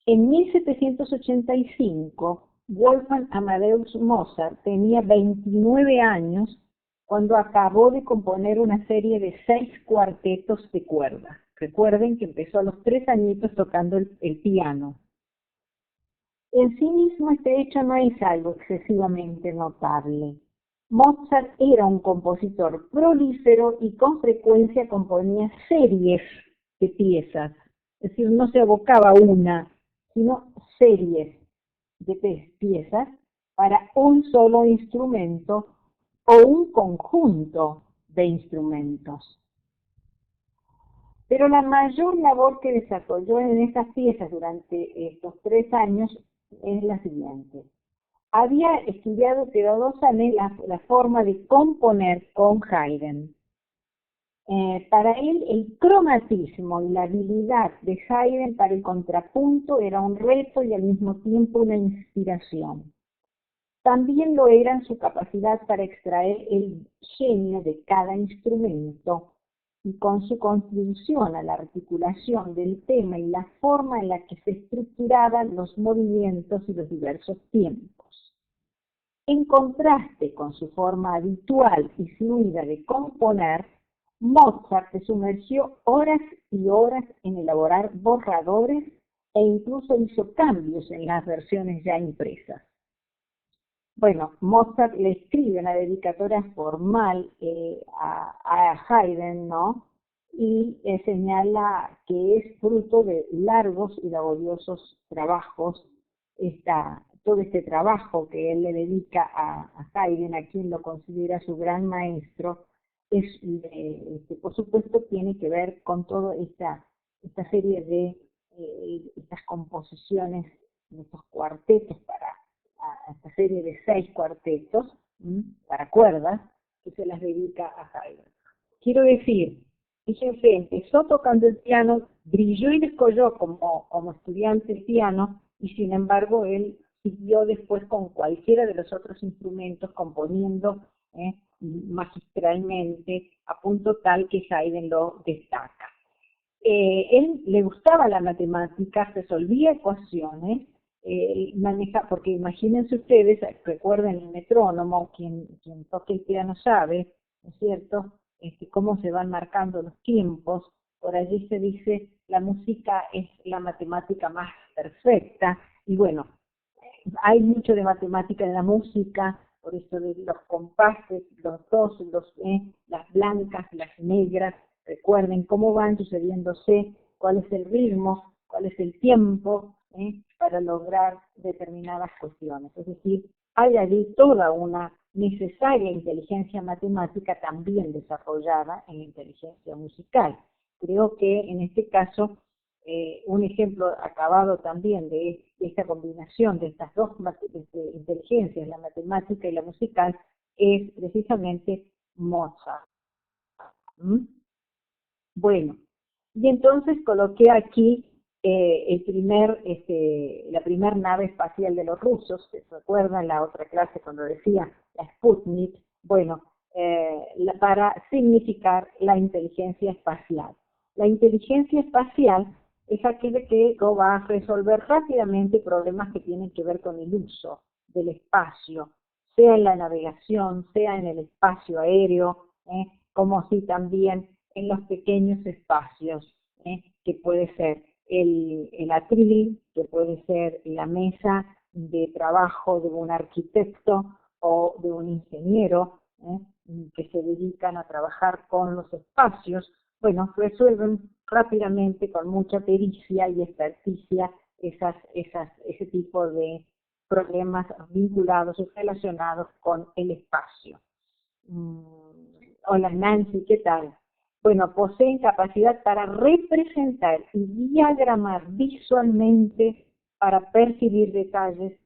en 1785, Wolfgang Amadeus Mozart tenía 29 años cuando acabó de componer una serie de 6 cuartetos de cuerda. Recuerden que empezó a los 3 añitos tocando el piano. En sí mismo este hecho no es algo excesivamente notable. Mozart era un compositor prolífero y con frecuencia componía series de piezas. Es decir, no se abocaba a una, sino series de piezas para un solo instrumento o un conjunto de instrumentos. Pero la mayor labor que desarrolló en estas piezas durante estos 3 años es la siguiente. Había estudiado cuidadosamente la forma de componer con Haydn. Para él, el cromatismo y la habilidad de Haydn para el contrapunto era un reto y al mismo tiempo una inspiración. También lo eran su capacidad para extraer el genio de cada instrumento y con su contribución a la articulación del tema y la forma en la que se estructuraban los movimientos y los diversos tiempos. En contraste con su forma habitual y fluida de componer, Mozart se sumergió horas y horas en elaborar borradores e incluso hizo cambios en las versiones ya impresas. Bueno, Mozart le escribe una dedicatoria formal a Haydn, ¿no? Y señala que es fruto de largos y laboriosos trabajos, todo este trabajo que él le dedica a Haydn, a quien lo considera su gran maestro, por supuesto tiene que ver con toda esta serie de estas composiciones, estos cuartetos esta serie de 6 cuartetos para cuerdas que se las dedica a Haydn. Quiero decir, fíjense, empezó tocando el piano, brilló y descolló como estudiante de piano, y sin embargo él siguió después con cualquiera de los otros instrumentos componiendo magistralmente, a punto tal que Haydn lo destaca. Él le gustaba la matemática, resolvía ecuaciones, porque imagínense ustedes, recuerden el metrónomo, quien toque el piano sabe, ¿no es cierto?, cómo se van marcando los tiempos. Por allí se dice, la música es la matemática más perfecta, y bueno, hay mucho de matemática en la música, por eso de los compases, los dos, las blancas, las negras, recuerden cómo van sucediéndose, cuál es el ritmo, cuál es el tiempo, para lograr determinadas cuestiones. Es decir, hay allí toda una necesaria inteligencia matemática también desarrollada en la inteligencia musical. Creo que en este caso, un ejemplo acabado también de esta combinación de estas dos inteligencias, la matemática y la musical, es precisamente Mozart. ¿Mm? Bueno, y entonces coloqué aquí la primer nave espacial de los rusos. ¿Se recuerdan la otra clase cuando decía la Sputnik? Bueno, para significar la inteligencia espacial. La inteligencia espacial es aquella que va a resolver rápidamente problemas que tienen que ver con el uso del espacio, sea en la navegación, sea en el espacio aéreo, como así también en los pequeños espacios, que puede ser el atril, que puede ser la mesa de trabajo de un arquitecto o de un ingeniero, que se dedican a trabajar con los espacios. Bueno, resuelven rápidamente, con mucha pericia y experticia, ese tipo de problemas vinculados y relacionados con el espacio. Hola Nancy, ¿qué tal? Bueno, poseen capacidad para representar y diagramar visualmente, para percibir detalles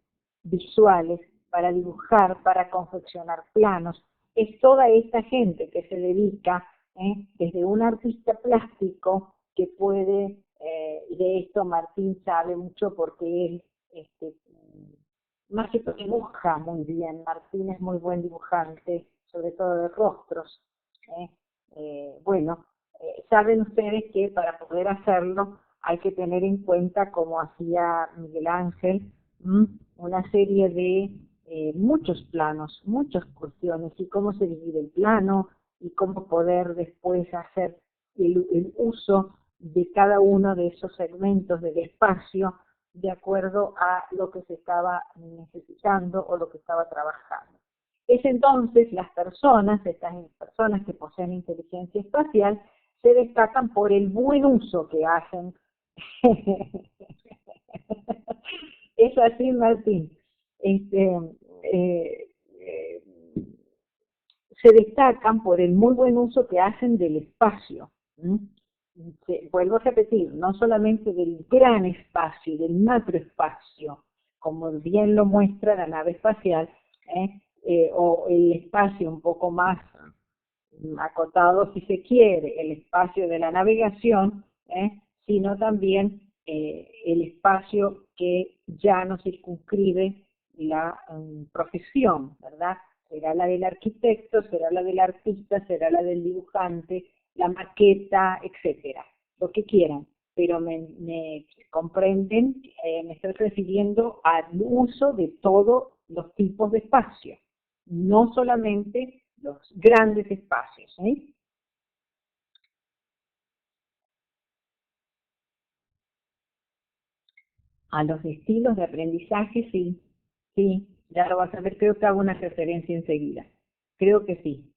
visuales, para dibujar, para confeccionar planos. Es toda esta gente que se dedica, desde un artista plástico que puede, de esto Martín sabe mucho porque él, más que dibuja muy bien. Martín es muy buen dibujante, sobre todo de rostros. Saben ustedes que para poder hacerlo hay que tener en cuenta, como hacía Miguel Ángel, una serie de muchos planos, muchas cuestiones, y cómo se divide el plano, y cómo poder después hacer el uso de cada uno de esos segmentos del espacio de acuerdo a lo que se estaba necesitando o lo que estaba trabajando. Es entonces estas personas que poseen inteligencia espacial se destacan por el buen uso que hacen. Es así, Martín. Se destacan por el muy buen uso que hacen del espacio. Vuelvo a repetir, no solamente del gran espacio, del macroespacio, como bien lo muestra la nave espacial, o el espacio un poco más acotado, si se quiere, el espacio de la navegación, sino también el espacio que ya no circunscribe la profesión, ¿verdad? Será la del arquitecto, será la del artista, será la del dibujante, la maqueta, etcétera, lo que quieran, pero me comprenden, me estoy refiriendo al uso de todos los tipos de espacio, no solamente los grandes espacios. A los estilos de aprendizaje, sí, ya lo vas a ver, creo que hago una referencia enseguida, creo que sí.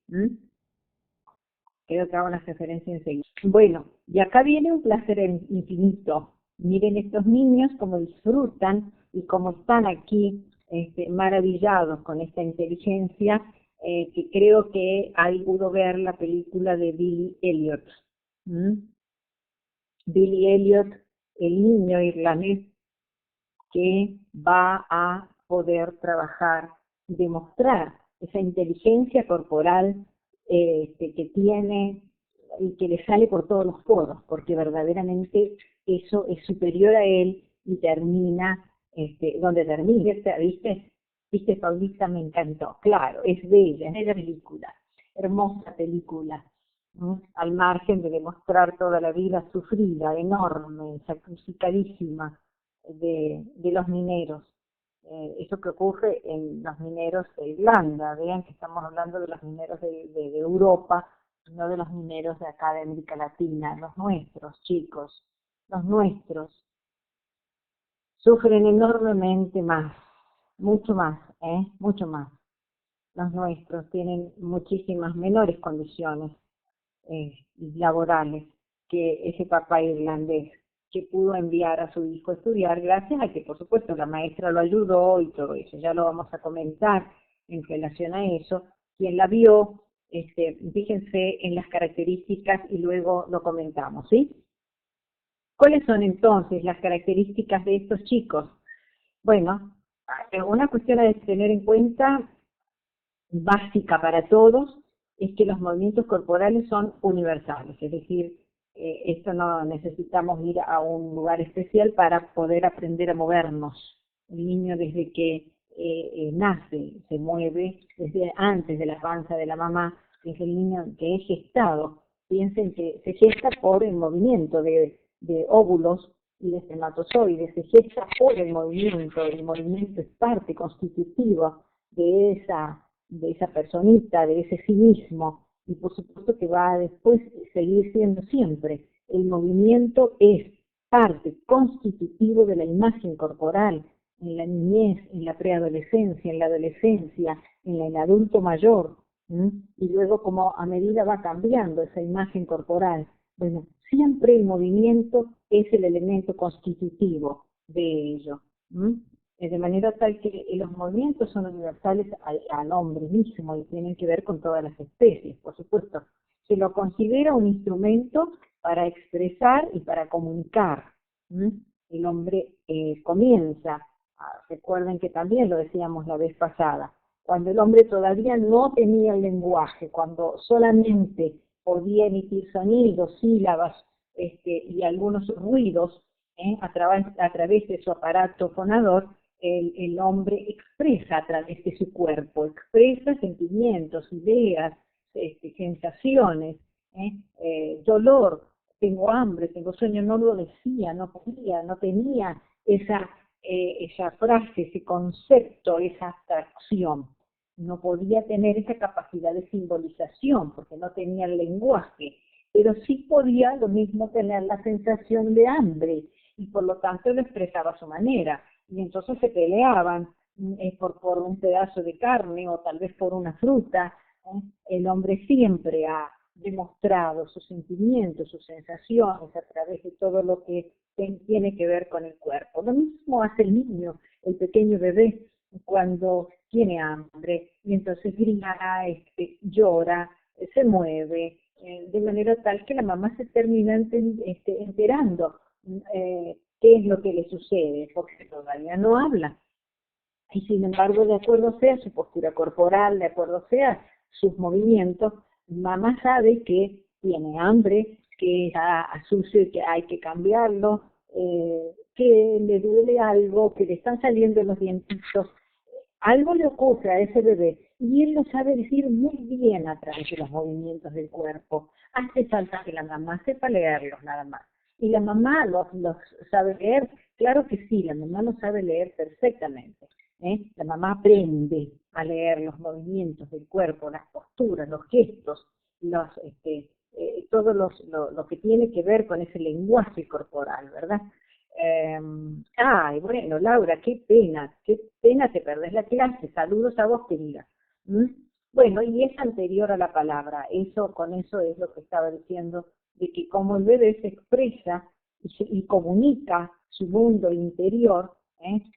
Creo que hago una referencia enseguida. Bueno, y acá viene un placer infinito. Miren estos niños cómo disfrutan y cómo están aquí maravillados con esta inteligencia, que creo que hay pudo ver la película de Billy Elliot. Billy Elliot, el niño irlandés que va a poder trabajar, demostrar esa inteligencia corporal que tiene y que le sale por todos los poros, porque verdaderamente eso es superior a él y termina donde termina. ¿Viste, Paulita? Me encantó. Claro, es bella, es bella película. hermosa película, al margen de demostrar toda la vida sufrida, enorme, sacrificadísima de los mineros. Eso que ocurre en los mineros de Irlanda, vean que estamos hablando de los mineros de Europa, no de los mineros de acá de América Latina, los nuestros, chicos, los nuestros sufren enormemente más, mucho más, mucho más. Los nuestros tienen muchísimas menores condiciones laborales que ese papá irlandés que pudo enviar a su hijo a estudiar gracias a que, por supuesto, la maestra lo ayudó y todo eso. Ya lo vamos a comentar en relación a eso. Quien la vio, fíjense en las características y luego lo comentamos, ¿sí? ¿Cuáles son entonces las características de estos chicos? Bueno, una cuestión a tener en cuenta, básica para todos, es que los movimientos corporales son universales, es decir, esto no necesitamos ir a un lugar especial para poder aprender a movernos. El niño desde que nace, se mueve, desde antes de la panza de la mamá, es el niño que es gestado. Piensen que se gesta por el movimiento de óvulos y de espermatozoides, se gesta por el movimiento es parte constitutiva de esa personita, de ese sí mismo, y por supuesto que va a después seguir siendo siempre. El movimiento es parte constitutivo de la imagen corporal, en la niñez, en la preadolescencia, en la adolescencia, en el adulto mayor, y luego como a medida va cambiando esa imagen corporal. Bueno, siempre el movimiento es el elemento constitutivo de ello. De manera tal que los movimientos son universales al hombre mismo y tienen que ver con todas las especies, por supuesto. Se lo considera un instrumento para expresar y para comunicar. El hombre comienza, recuerden que también lo decíamos la vez pasada, cuando el hombre todavía no tenía el lenguaje, cuando solamente podía emitir sonidos, sílabas y algunos ruidos a través de su aparato fonador, el hombre expresa a través de su cuerpo, expresa sentimientos, ideas, sensaciones, dolor, tengo hambre, tengo sueño, no lo decía, no podía, no tenía esa frase, ese concepto, esa abstracción. No podía tener esa capacidad de simbolización porque no tenía el lenguaje, pero sí podía lo mismo tener la sensación de hambre y por lo tanto lo expresaba a su manera. Y entonces se peleaban por un pedazo de carne o tal vez por una fruta. El hombre siempre ha demostrado sus sentimientos, sus sensaciones a través de todo lo que tiene que ver con el cuerpo. Lo mismo hace el niño, el pequeño bebé, cuando tiene hambre y entonces grita, llora, se mueve, de manera tal que la mamá se termina enterando qué es lo que le sucede, porque todavía no habla. Y sin embargo, de acuerdo sea su postura corporal, de acuerdo sea sus movimientos, mamá sabe que tiene hambre, que está sucio y que hay que cambiarlo, que le duele algo, que le están saliendo los dientitos. Algo le ocurre a ese bebé y él lo sabe decir muy bien a través de los movimientos del cuerpo. Hace falta que la mamá sepa leerlos nada más. Y la mamá los sabe leer, claro que sí, la mamá los sabe leer perfectamente. La mamá aprende a leer los movimientos del cuerpo, las posturas, los gestos, todo lo que tiene que ver con ese lenguaje corporal, ¿verdad? Ay, bueno, Laura, qué pena te perdés la clase, saludos a vos, querida. Bueno, y es anterior a la palabra, con eso es lo que estaba diciendo, de que como el bebé se expresa y comunica su mundo interior,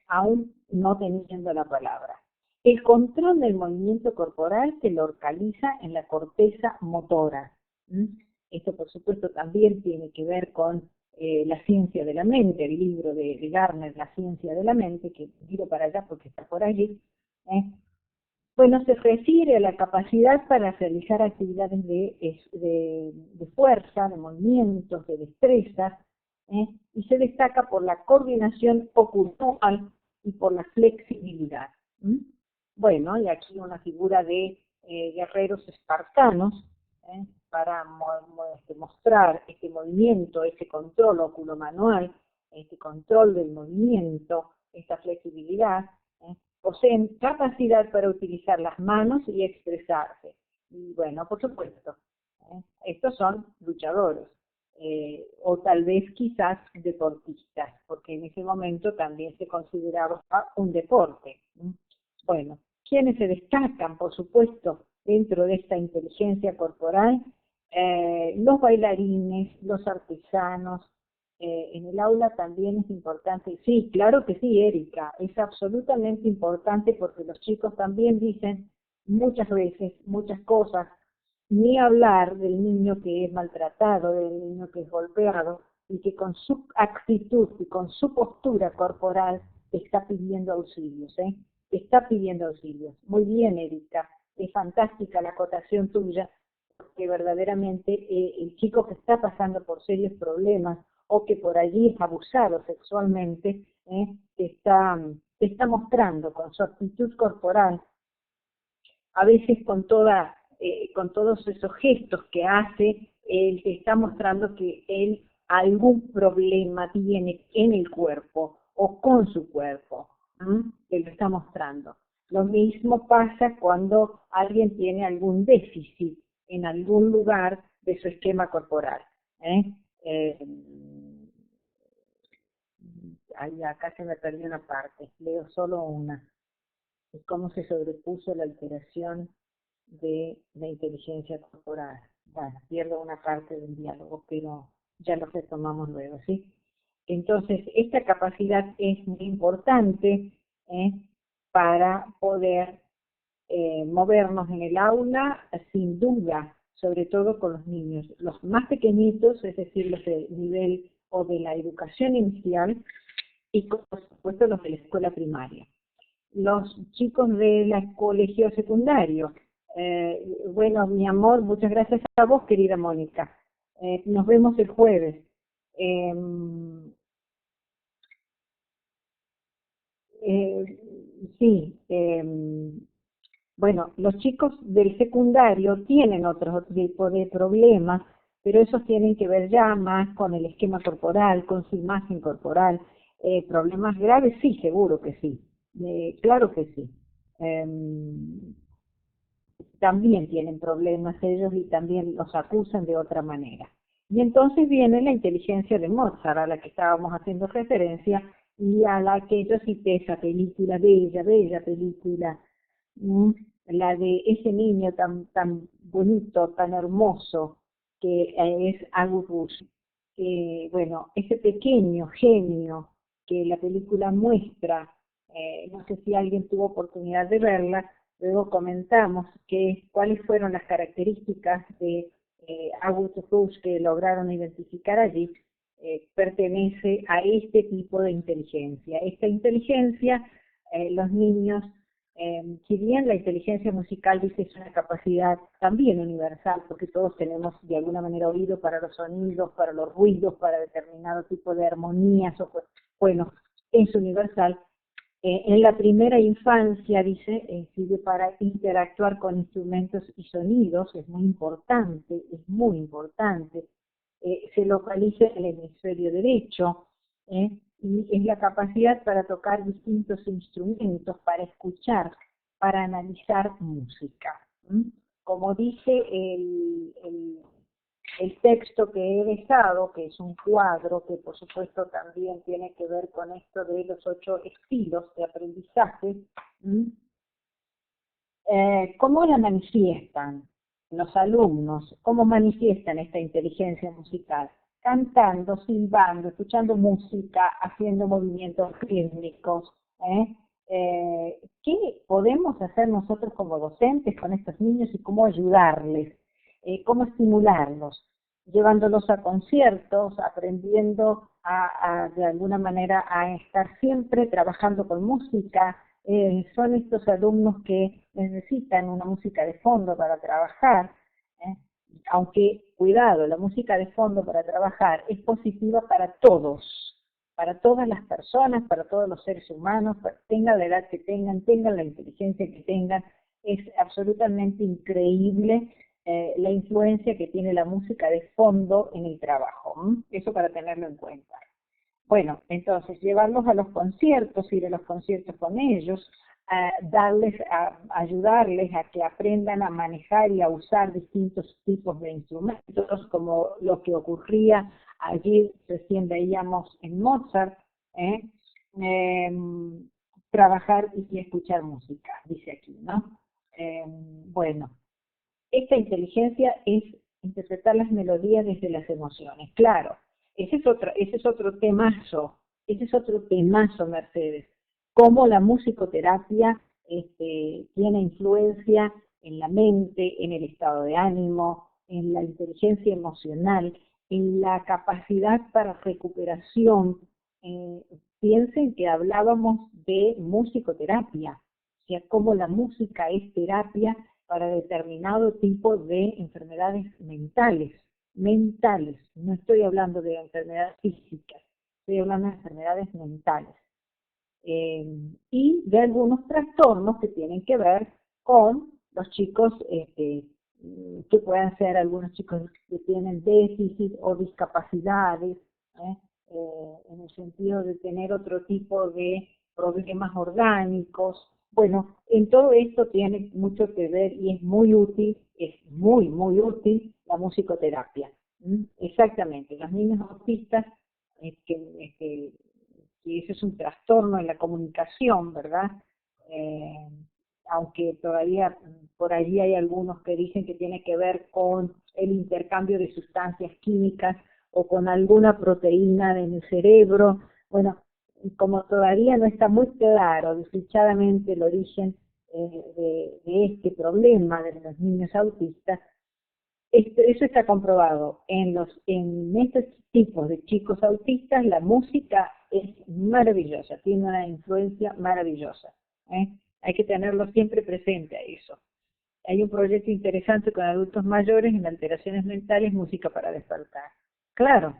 aún no teniendo la palabra. El control del movimiento corporal se localiza en la corteza motora. Esto, por supuesto, también tiene que ver con la ciencia de la mente, el libro de Gardner, La ciencia de la mente, que tiro para allá porque está por allí. Bueno, se refiere a la capacidad para realizar actividades de fuerza, de movimientos, de destrezas, y se destaca por la coordinación ocular y por la flexibilidad. Bueno, y aquí una figura de guerreros espartanos, para mostrar este movimiento, ese control oculomanual, este control del movimiento, esta flexibilidad. Poseen capacidad para utilizar las manos y expresarse. Y bueno, por supuesto, estos son luchadores, o tal vez quizás deportistas, porque en ese momento también se consideraba un deporte. Bueno, ¿quiénes se destacan, por supuesto, dentro de esta inteligencia corporal? Los bailarines, los artesanos. En el aula también es importante. Sí, claro que sí, Erika, es absolutamente importante porque los chicos también dicen muchas veces, muchas cosas, ni hablar del niño que es maltratado, del niño que es golpeado, y que con su actitud y con su postura corporal está pidiendo auxilios, está pidiendo auxilios. Muy bien, Erika, es fantástica la acotación tuya, porque verdaderamente el chico que está pasando por serios problemas o que por allí es abusado sexualmente, te está mostrando con su actitud corporal, a veces con todos esos gestos que hace, él te está mostrando que él algún problema tiene en el cuerpo o con su cuerpo, te lo está mostrando. Lo mismo pasa cuando alguien tiene algún déficit en algún lugar de su esquema corporal. Acá se me perdió una parte, leo solo una. Es cómo se sobrepuso la alteración de la inteligencia corporal. Bueno, pierdo una parte del diálogo, pero ya lo retomamos luego, ¿sí? Entonces, esta capacidad es muy importante para poder movernos en el aula, sin duda, sobre todo con los niños. Los más pequeñitos, es decir, los del nivel o de la educación inicial, y por supuesto los de la escuela primaria. Los chicos del colegio secundario. Bueno, mi amor, muchas gracias a vos, querida Mónica. Nos vemos el jueves. Sí, bueno, los chicos del secundario tienen otro tipo de problemas, pero esos tienen que ver ya más con el esquema corporal, con su imagen corporal. Problemas graves, sí, seguro que sí. Claro que sí. También tienen problemas ellos y también los acusan de otra manera. Y entonces viene la inteligencia de Mozart, a la que estábamos haciendo referencia, y a la que yo cité esa película, bella película, la de ese niño tan bonito, tan hermoso, que es August Rush. Bueno, ese pequeño genio que la película muestra, no sé si alguien tuvo oportunidad de verla. Luego comentamos cuáles fueron las características de August Rush que lograron identificar allí. Pertenece a este tipo de inteligencia. Esta inteligencia, los niños, si bien la inteligencia musical dice es una capacidad también universal, porque todos tenemos de alguna manera oído para los sonidos, para los ruidos, para determinado tipo de armonías, bueno, es universal. En la primera infancia, dice, sirve para interactuar con instrumentos y sonidos, es muy importante, se localiza en el hemisferio derecho, y es la capacidad para tocar distintos instrumentos, para escuchar, para analizar música. Como dice el texto que he dejado, que es un cuadro que por supuesto también tiene que ver con esto de los 8 estilos de aprendizaje, ¿cómo la manifiestan los alumnos? ¿Cómo manifiestan esta inteligencia musical? Cantando, silbando, escuchando música, haciendo movimientos rítmicos. ¿Qué podemos hacer nosotros como docentes con estos niños y cómo ayudarles? ¿Cómo estimularlos? Llevándolos a conciertos, aprendiendo de alguna manera a estar siempre trabajando con música. Son estos alumnos que necesitan una música de fondo para trabajar, aunque, cuidado, la música de fondo para trabajar es positiva para todos, para todas las personas, para todos los seres humanos, tengan la edad que tengan la inteligencia que tengan, Es absolutamente increíble la influencia que tiene la música de fondo en el trabajo. Eso para tenerlo en cuenta. Bueno, entonces llevarlos a los conciertos, ir a los conciertos con ellos, ayudarles a que aprendan a manejar y a usar distintos tipos de instrumentos, como lo que ocurría allí, recién veíamos en Mozart, ¿eh? Trabajar y escuchar música, dice aquí, ¿no? Bueno, esta inteligencia es interpretar las melodías desde las emociones. Claro, ese es otro temazo, Mercedes. Cómo la musicoterapia tiene influencia en la mente, en el estado de ánimo, en la inteligencia emocional, en la capacidad para recuperación. Piensen que hablábamos de musicoterapia, o sea, cómo la música es terapia para determinado tipo de enfermedades mentales, no estoy hablando de enfermedades físicas, estoy hablando de enfermedades mentales. Y de algunos trastornos que tienen que ver con los chicos, que puedan ser algunos chicos que tienen déficit o discapacidades, en el sentido de tener otro tipo de problemas orgánicos. Bueno, en todo esto tiene mucho que ver y es muy útil, es muy, muy útil la musicoterapia. Exactamente, los niños autistas, que ese es un trastorno en la comunicación, ¿verdad? Aunque todavía por allí hay algunos que dicen que tiene que ver con el intercambio de sustancias químicas o con alguna proteína en el cerebro. Bueno, como todavía no está muy claro desdichadamente el origen de este problema de los niños autistas, eso está comprobado. En estos tipos de chicos autistas, la música es maravillosa, tiene una influencia maravillosa. Hay que tenerlo siempre presente a eso. Hay un proyecto interesante con adultos mayores en alteraciones mentales, música para despertar. Claro,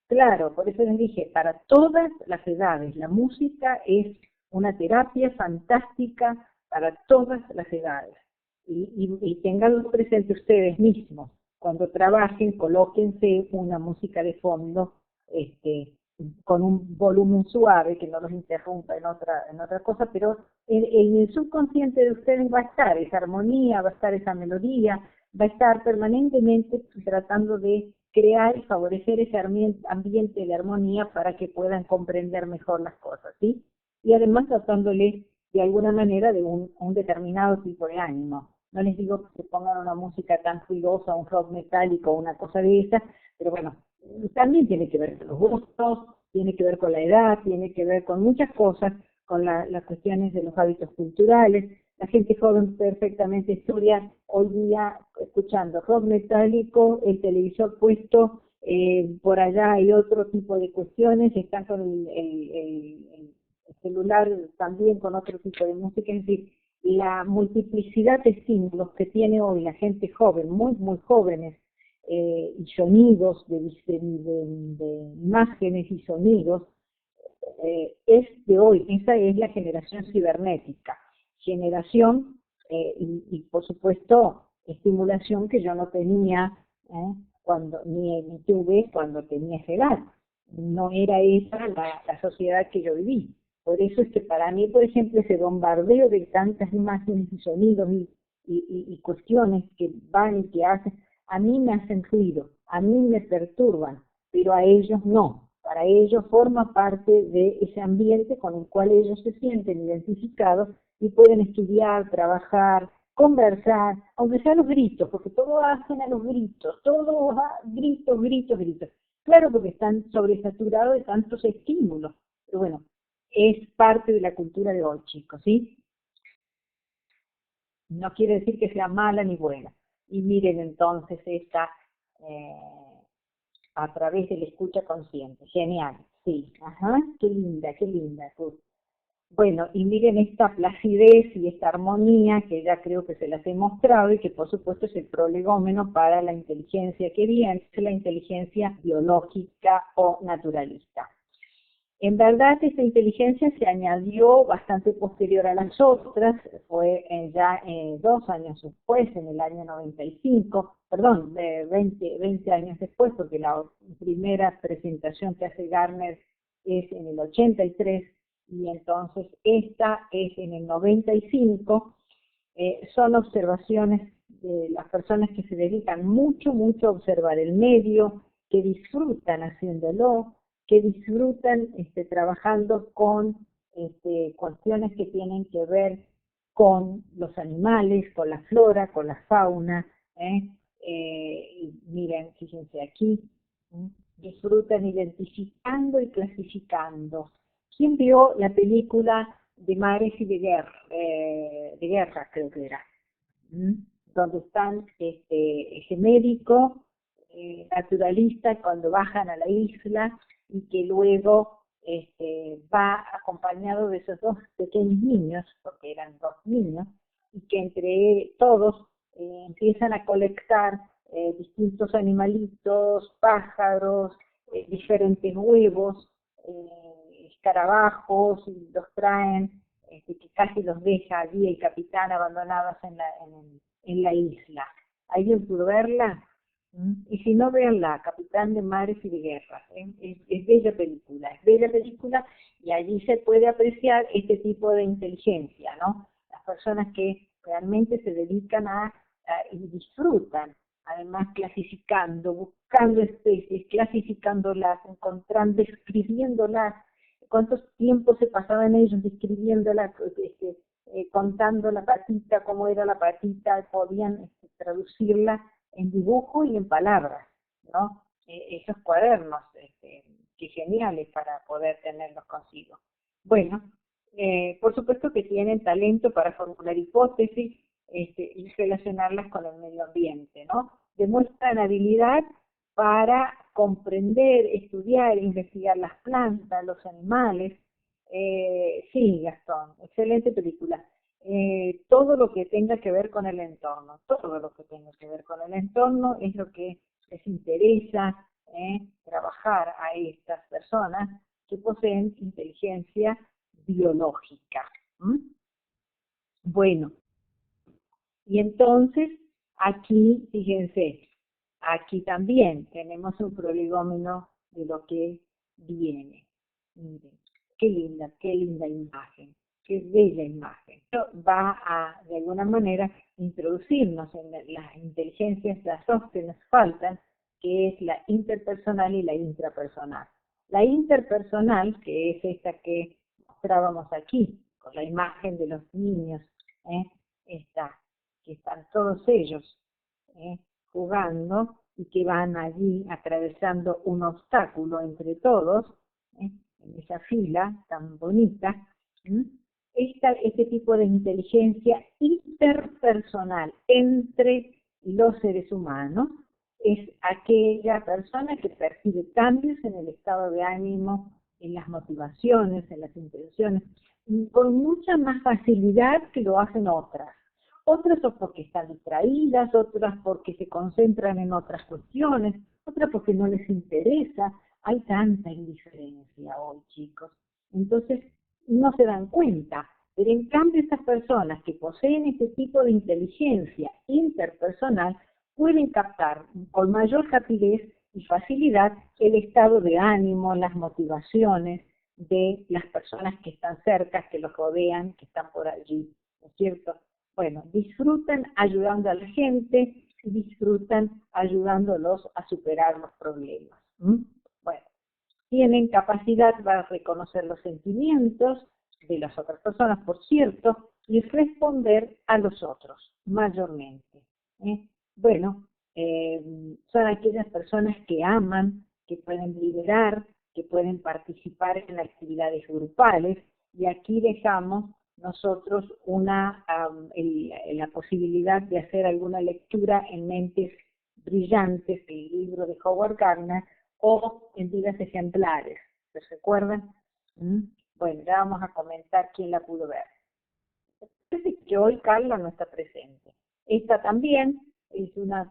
claro, por eso les dije, para todas las edades, la música es una terapia fantástica para todas las edades. Y tenganlo presente ustedes mismos. Cuando trabajen, colóquense una música de fondo, con un volumen suave que no los interrumpa en otra cosa, pero en el subconsciente de ustedes va a estar esa armonía, va a estar esa melodía, va a estar permanentemente tratando de crear y favorecer ese ambiente de armonía para que puedan comprender mejor las cosas, ¿sí? Y además tratándoles de alguna manera de un determinado tipo de ánimo. No les digo que pongan una música tan ruidosa, un rock metálico, una cosa de esa, pero bueno, también tiene que ver con los gustos, tiene que ver con la edad, tiene que ver con muchas cosas, con las cuestiones de los hábitos culturales. La gente joven perfectamente estudia hoy día escuchando rock metálico, el televisor puesto, por allá hay otro tipo de cuestiones, están con el celular también con otro tipo de música, es decir, la multiplicidad de símbolos que tiene hoy la gente joven, muy, muy jóvenes, y sonidos, de imágenes y sonidos, es de hoy. Esa es la generación cibernética, generación y por supuesto estimulación que yo no tenía, ni tuve cuando tenía esa edad. No era esa la sociedad que yo viví. Por eso es que para mí, por ejemplo, ese bombardeo de tantas imágenes y sonidos y cuestiones que van y que hacen, a mí me hacen ruido, a mí me perturban, pero a ellos no. Para ellos forma parte de ese ambiente con el cual ellos se sienten identificados y pueden estudiar, trabajar, conversar, aunque sea a los gritos, porque todo hacen a los gritos, todo gritos, gritos, gritos. Claro, porque están sobresaturados de tantos estímulos, pero bueno, es parte de la cultura de hoy, chicos, ¿sí? No quiere decir que sea mala ni buena. Y miren entonces esta, a través de la escucha consciente. Genial, sí. Ajá, qué linda, qué linda. Bueno, y miren esta placidez y esta armonía que ya creo que se las he mostrado y que por supuesto es el prolegómeno para la inteligencia que viene, es la inteligencia biológica o naturalista. En verdad, esta inteligencia se añadió bastante posterior a las otras, fue ya 2 años después, en el año 95, perdón, 20 años después, porque la primera presentación que hace Gardner es en el 83, y entonces esta es en el 95. Son observaciones de las personas que se dedican mucho a observar el medio, que disfrutan haciéndolo, que disfrutan trabajando con cuestiones que tienen que ver con los animales, con la flora, con la fauna. Y miren, fíjense aquí, disfrutan identificando y clasificando. ¿Quién vio la película de Mares y de guerra, creo que era? Donde están ese médico naturalista cuando bajan a la isla y que luego va acompañado de esos 2 pequeños niños, porque eran 2 niños, y que entre todos empiezan a colectar distintos animalitos, pájaros, diferentes huevos, escarabajos, y los traen, que casi los deja allí el capitán abandonados en la isla. ¿Alguien pudo verla? Y si no, veanla, Capitán de Mares y de Guerras. Es bella película, y allí se puede apreciar este tipo de inteligencia, ¿no? Las personas que realmente se dedican y disfrutan, además clasificando, buscando especies, clasificándolas, encontrando, describiéndolas, cuántos tiempos se pasaban ellos describiéndolas, contando la patita, cómo era la patita, podían traducirla en dibujo y en palabras, ¿no? Esos cuadernos, que geniales para poder tenerlos consigo. Bueno, por supuesto que tienen talento para formular hipótesis y relacionarlas con el medio ambiente, ¿no? Demuestran habilidad para comprender, estudiar, investigar las plantas, los animales. Sí, Gastón, excelente película. Todo lo que tenga que ver con el entorno, es lo que les interesa trabajar a estas personas que poseen inteligencia biológica. Bueno, y entonces aquí, fíjense, aquí también tenemos un prolegómeno de lo que viene. Miren, qué linda imagen, qué bella imagen. Esto va a, de alguna manera, introducirnos en las inteligencias, las 2 que nos faltan, que es la interpersonal y la intrapersonal. La interpersonal, que es esta que mostrábamos aquí, con la imagen de los niños, que están todos ellos jugando y que van allí atravesando un obstáculo entre todos, en esa fila tan bonita. Este tipo de inteligencia interpersonal entre los seres humanos es aquella persona que percibe cambios en el estado de ánimo, en las motivaciones, en las intenciones, con mucha más facilidad que lo hacen otras. Otras son porque están distraídas, otras porque se concentran en otras cuestiones, otras porque no les interesa. Hay tanta indiferencia hoy, chicos. Entonces, no se dan cuenta. Pero en cambio, estas personas que poseen este tipo de inteligencia interpersonal pueden captar con mayor rapidez y facilidad el estado de ánimo, las motivaciones de las personas que están cerca, que los rodean, que están por allí, ¿no es cierto? Bueno, disfrutan ayudando a la gente y disfrutan ayudándolos a superar los problemas. Bueno, tienen capacidad para reconocer los sentimientos de las otras personas, por cierto, y responder a los otros, mayormente. Bueno, son aquellas personas que aman, que pueden liderar, que pueden participar en actividades grupales, y aquí dejamos nosotros la posibilidad de hacer alguna lectura en Mentes Brillantes, el libro de Howard Gardner, o en Vidas Ejemplares. ¿Se recuerdan? Bueno, ya vamos a comentar quién la pudo ver. Parece que hoy Carla no está presente. Esta también es una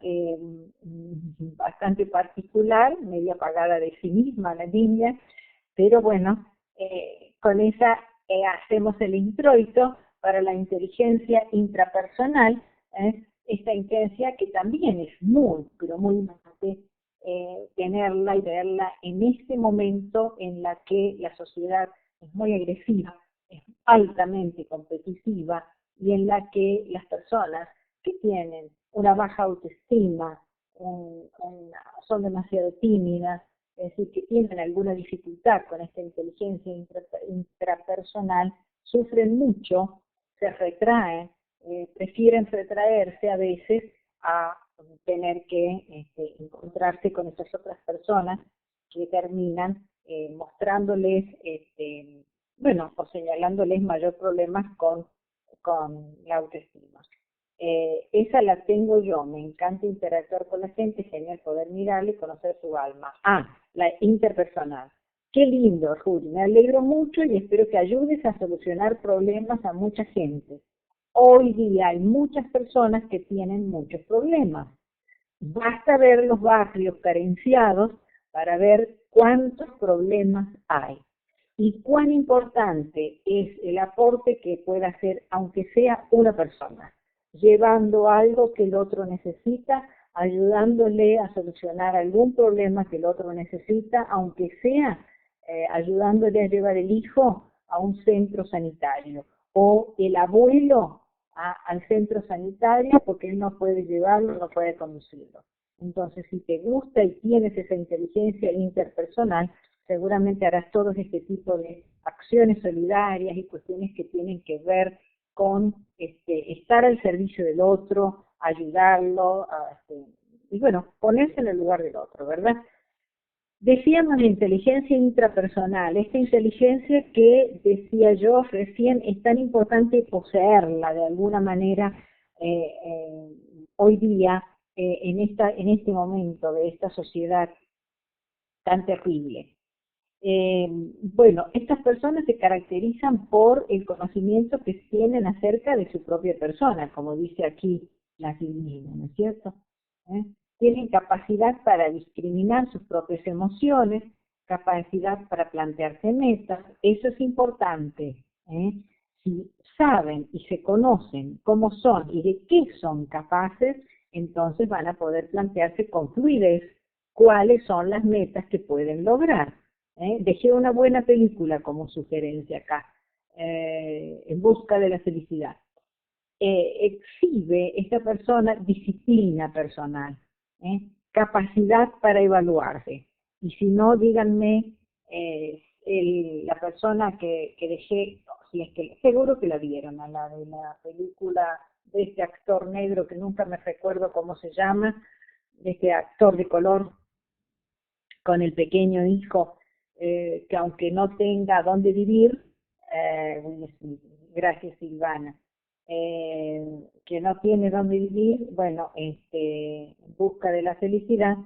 bastante particular, media apagada de sí misma la niña, pero bueno, con esa hacemos el introito para la inteligencia intrapersonal, esta inteligencia que también es muy, pero muy importante tenerla y verla en este momento en la que la sociedad es muy agresiva, es altamente competitiva y en la que las personas que tienen una baja autoestima, son demasiado tímidas, es decir, que tienen alguna dificultad con esta inteligencia intrapersonal, sufren mucho, se retraen, prefieren retraerse a veces a tener que encontrarse con esas otras personas que terminan mostrándoles, bueno, o señalándoles mayor problemas con la autoestima. Esa la tengo yo, me encanta interactuar con la gente, genial poder mirarle y conocer su alma. La interpersonal. Qué lindo, Juli, me alegro mucho y espero que ayudes a solucionar problemas a mucha gente. Hoy día hay muchas personas que tienen muchos problemas. Basta ver los barrios carenciados para ver cuántos problemas hay y cuán importante es el aporte que pueda hacer, aunque sea una persona, llevando algo que el otro necesita, ayudándole a solucionar algún problema que el otro necesita, aunque sea ayudándole a llevar el hijo a un centro sanitario o el abuelo al centro sanitario porque él no puede llevarlo, no puede conducirlo. Entonces, si te gusta y tienes esa inteligencia interpersonal, seguramente harás todo este tipo de acciones solidarias y cuestiones que tienen que ver con estar al servicio del otro, ayudarlo, y bueno, ponerse en el lugar del otro, ¿verdad? Decíamos la inteligencia intrapersonal, esta inteligencia que decía yo recién es tan importante poseerla de alguna manera hoy día en este momento de esta sociedad tan terrible. Bueno, estas personas se caracterizan por el conocimiento que tienen acerca de su propia persona, como dice aquí la Silvina, ¿no es cierto? Tienen capacidad para discriminar sus propias emociones, capacidad para plantearse metas, eso es importante. Si saben y se conocen cómo son y de qué son capaces, entonces van a poder plantearse con fluidez cuáles son las metas que pueden lograr. Dejé una buena película como sugerencia acá, En busca de la felicidad. Exhibe esta persona disciplina personal, capacidad para evaluarse. Y si no, díganme la persona que dejé, si es que seguro que la vieron, a la de la película de este actor negro que nunca me recuerdo cómo se llama, de este actor de color con el pequeño hijo, que aunque no tenga dónde vivir, gracias Silvana, que no tiene dónde vivir, bueno, en busca de la felicidad,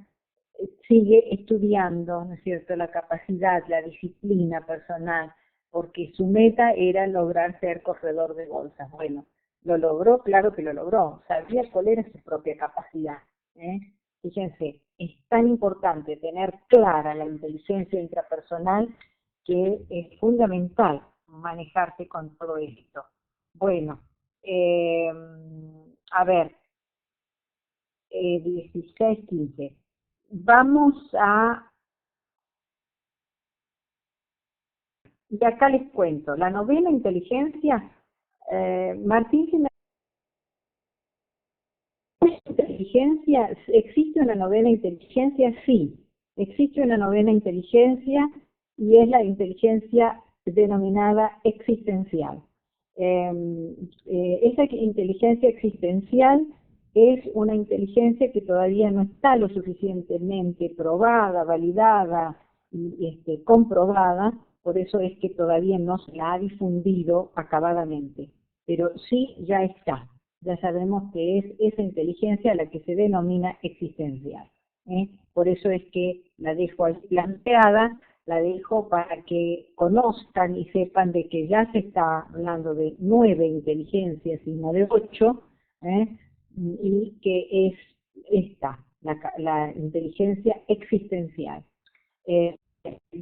sigue estudiando, ¿no es cierto?, la capacidad, la disciplina personal, porque su meta era lograr ser corredor de bolsas. Bueno, lo logró, claro que lo logró, sabía cuál era su propia capacidad. Fíjense, es tan importante tener clara la inteligencia intrapersonal que es fundamental manejarse con todo esto. Bueno, a ver, 16, 15. Vamos a... Y acá les cuento, la novena inteligencia, Martín, si me... inteligencia, ¿existe una novena inteligencia? Sí, existe una novena inteligencia y es la inteligencia denominada existencial. Esa inteligencia existencial es una inteligencia que todavía no está lo suficientemente probada, validada y comprobada, por eso es que todavía no se la ha difundido acabadamente, pero sí ya está. Ya sabemos que es esa inteligencia a la que se denomina existencial. Por eso es que la dejo ahí planteada, la dejo para que conozcan y sepan de que ya se está hablando de 9 inteligencias y no de 8, y que es esta, la inteligencia existencial.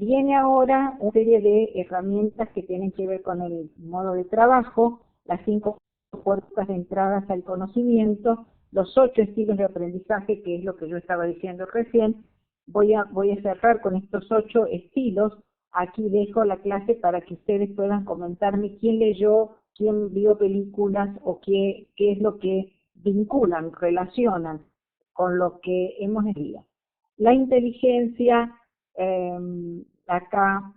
Viene ahora una serie de herramientas que tienen que ver con el modo de trabajo, las 5 puertas de entradas al conocimiento, los 8 estilos de aprendizaje, que es lo que yo estaba diciendo recién. Voy a cerrar con estos 8 estilos. Aquí dejo la clase para que ustedes puedan comentarme quién leyó, quién vio películas o qué es lo que vinculan, relacionan con lo que hemos leído. La inteligencia, acá,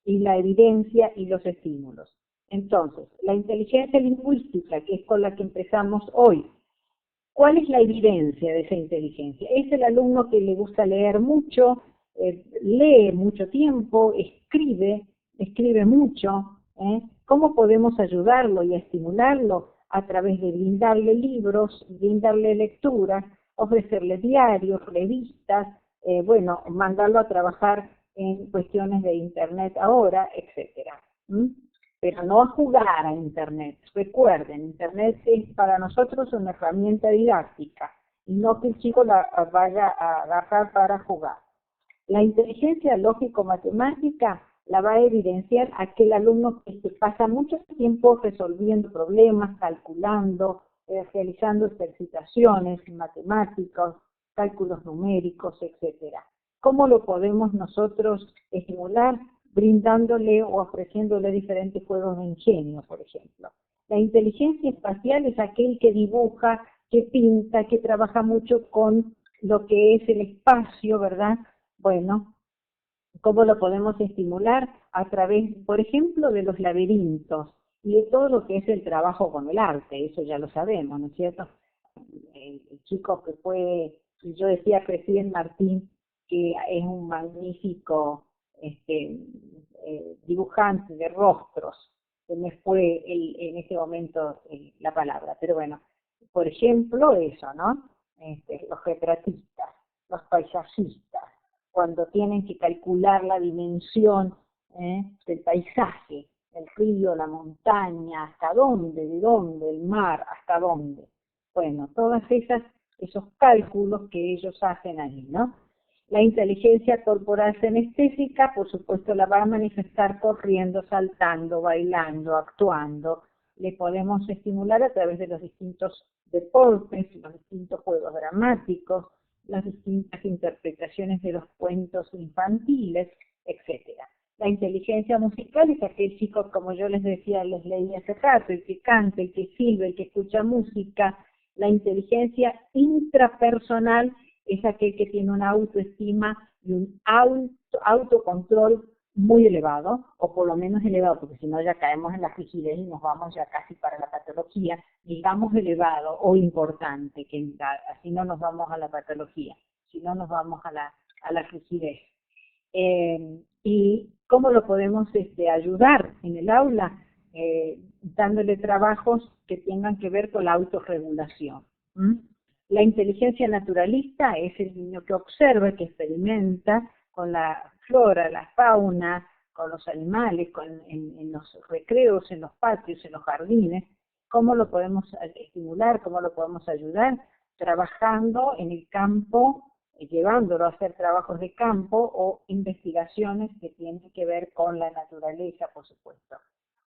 y la evidencia y los estímulos. Entonces, la inteligencia lingüística, que es con la que empezamos hoy, ¿cuál es la evidencia de esa inteligencia? Es el alumno que le gusta leer mucho, lee mucho tiempo, escribe mucho. ¿Cómo podemos ayudarlo y estimularlo? A través de brindarle libros, brindarle lecturas, ofrecerle diarios, revistas, bueno, mandarlo a trabajar en cuestiones de Internet ahora, etcétera. Pero no a jugar a Internet. Recuerden, Internet es para nosotros una herramienta didáctica y no que el chico la vaya a agarrar para jugar. La inteligencia lógico-matemática la va a evidenciar aquel alumno que pasa mucho tiempo resolviendo problemas, calculando, realizando ejercitaciones matemáticas, cálculos numéricos, etcétera. ¿Cómo lo podemos nosotros estimular? Brindándole o ofreciéndole diferentes juegos de ingenio, por ejemplo. La inteligencia espacial es aquel que dibuja, que pinta, que trabaja mucho con lo que es el espacio, ¿verdad? Bueno, ¿cómo lo podemos estimular? A través, por ejemplo, de los laberintos y de todo lo que es el trabajo con el arte, eso ya lo sabemos, ¿no es cierto? El chico que puede, yo decía recién Martín, que es un magnífico dibujante de rostros, se me fue en ese momento la palabra, pero bueno, por ejemplo eso, ¿no? Los retratistas, los paisajistas, cuando tienen que calcular la dimensión del paisaje, el río, la montaña, hasta dónde, de dónde, el mar, hasta dónde. Bueno, todas esos cálculos que ellos hacen ahí, ¿no? La inteligencia corporal senestésica, por supuesto, la va a manifestar corriendo, saltando, bailando, actuando. Le podemos estimular a través de los distintos deportes, los distintos juegos dramáticos, las distintas interpretaciones de los cuentos infantiles, etcétera. La inteligencia musical es aquel chico, como yo les decía, les leí hace rato, el que canta, el que silba, el que escucha música. La inteligencia intrapersonal es aquel que tiene una autoestima y un autocontrol muy elevado, o por lo menos elevado, porque si no ya caemos en la rigidez y nos vamos ya casi para la patología, digamos elevado o importante, que así no nos vamos a la patología, si no nos vamos a la rigidez. ¿Y cómo lo podemos ayudar en el aula? Dándole trabajos que tengan que ver con la autorregulación. La inteligencia naturalista es el niño que observa, que experimenta con la flora, la fauna, con los animales, en los recreos, en los patios, en los jardines. ¿Cómo lo podemos estimular? ¿Cómo lo podemos ayudar? Trabajando en el campo, llevándolo a hacer trabajos de campo o investigaciones que tienen que ver con la naturaleza, por supuesto.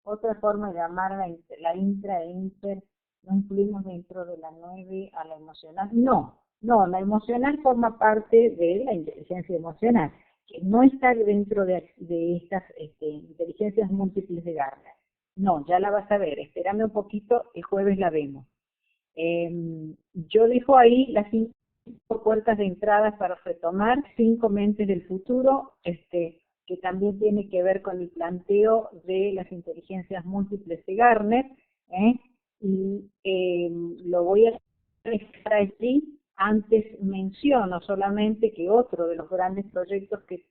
Otra forma de llamar la intra e inter, no incluimos dentro de la 9 a la emocional. No, la emocional forma parte de la inteligencia emocional, que no está dentro de estas inteligencias múltiples de Gardner. No, ya la vas a ver, espérame un poquito, el jueves la vemos. Yo dejo ahí las 5 puertas de entrada para retomar, 5 mentes del futuro, que también tiene que ver con el planteo de las inteligencias múltiples de Gardner, y lo voy a dejar allí. Antes menciono solamente que otro de los grandes proyectos que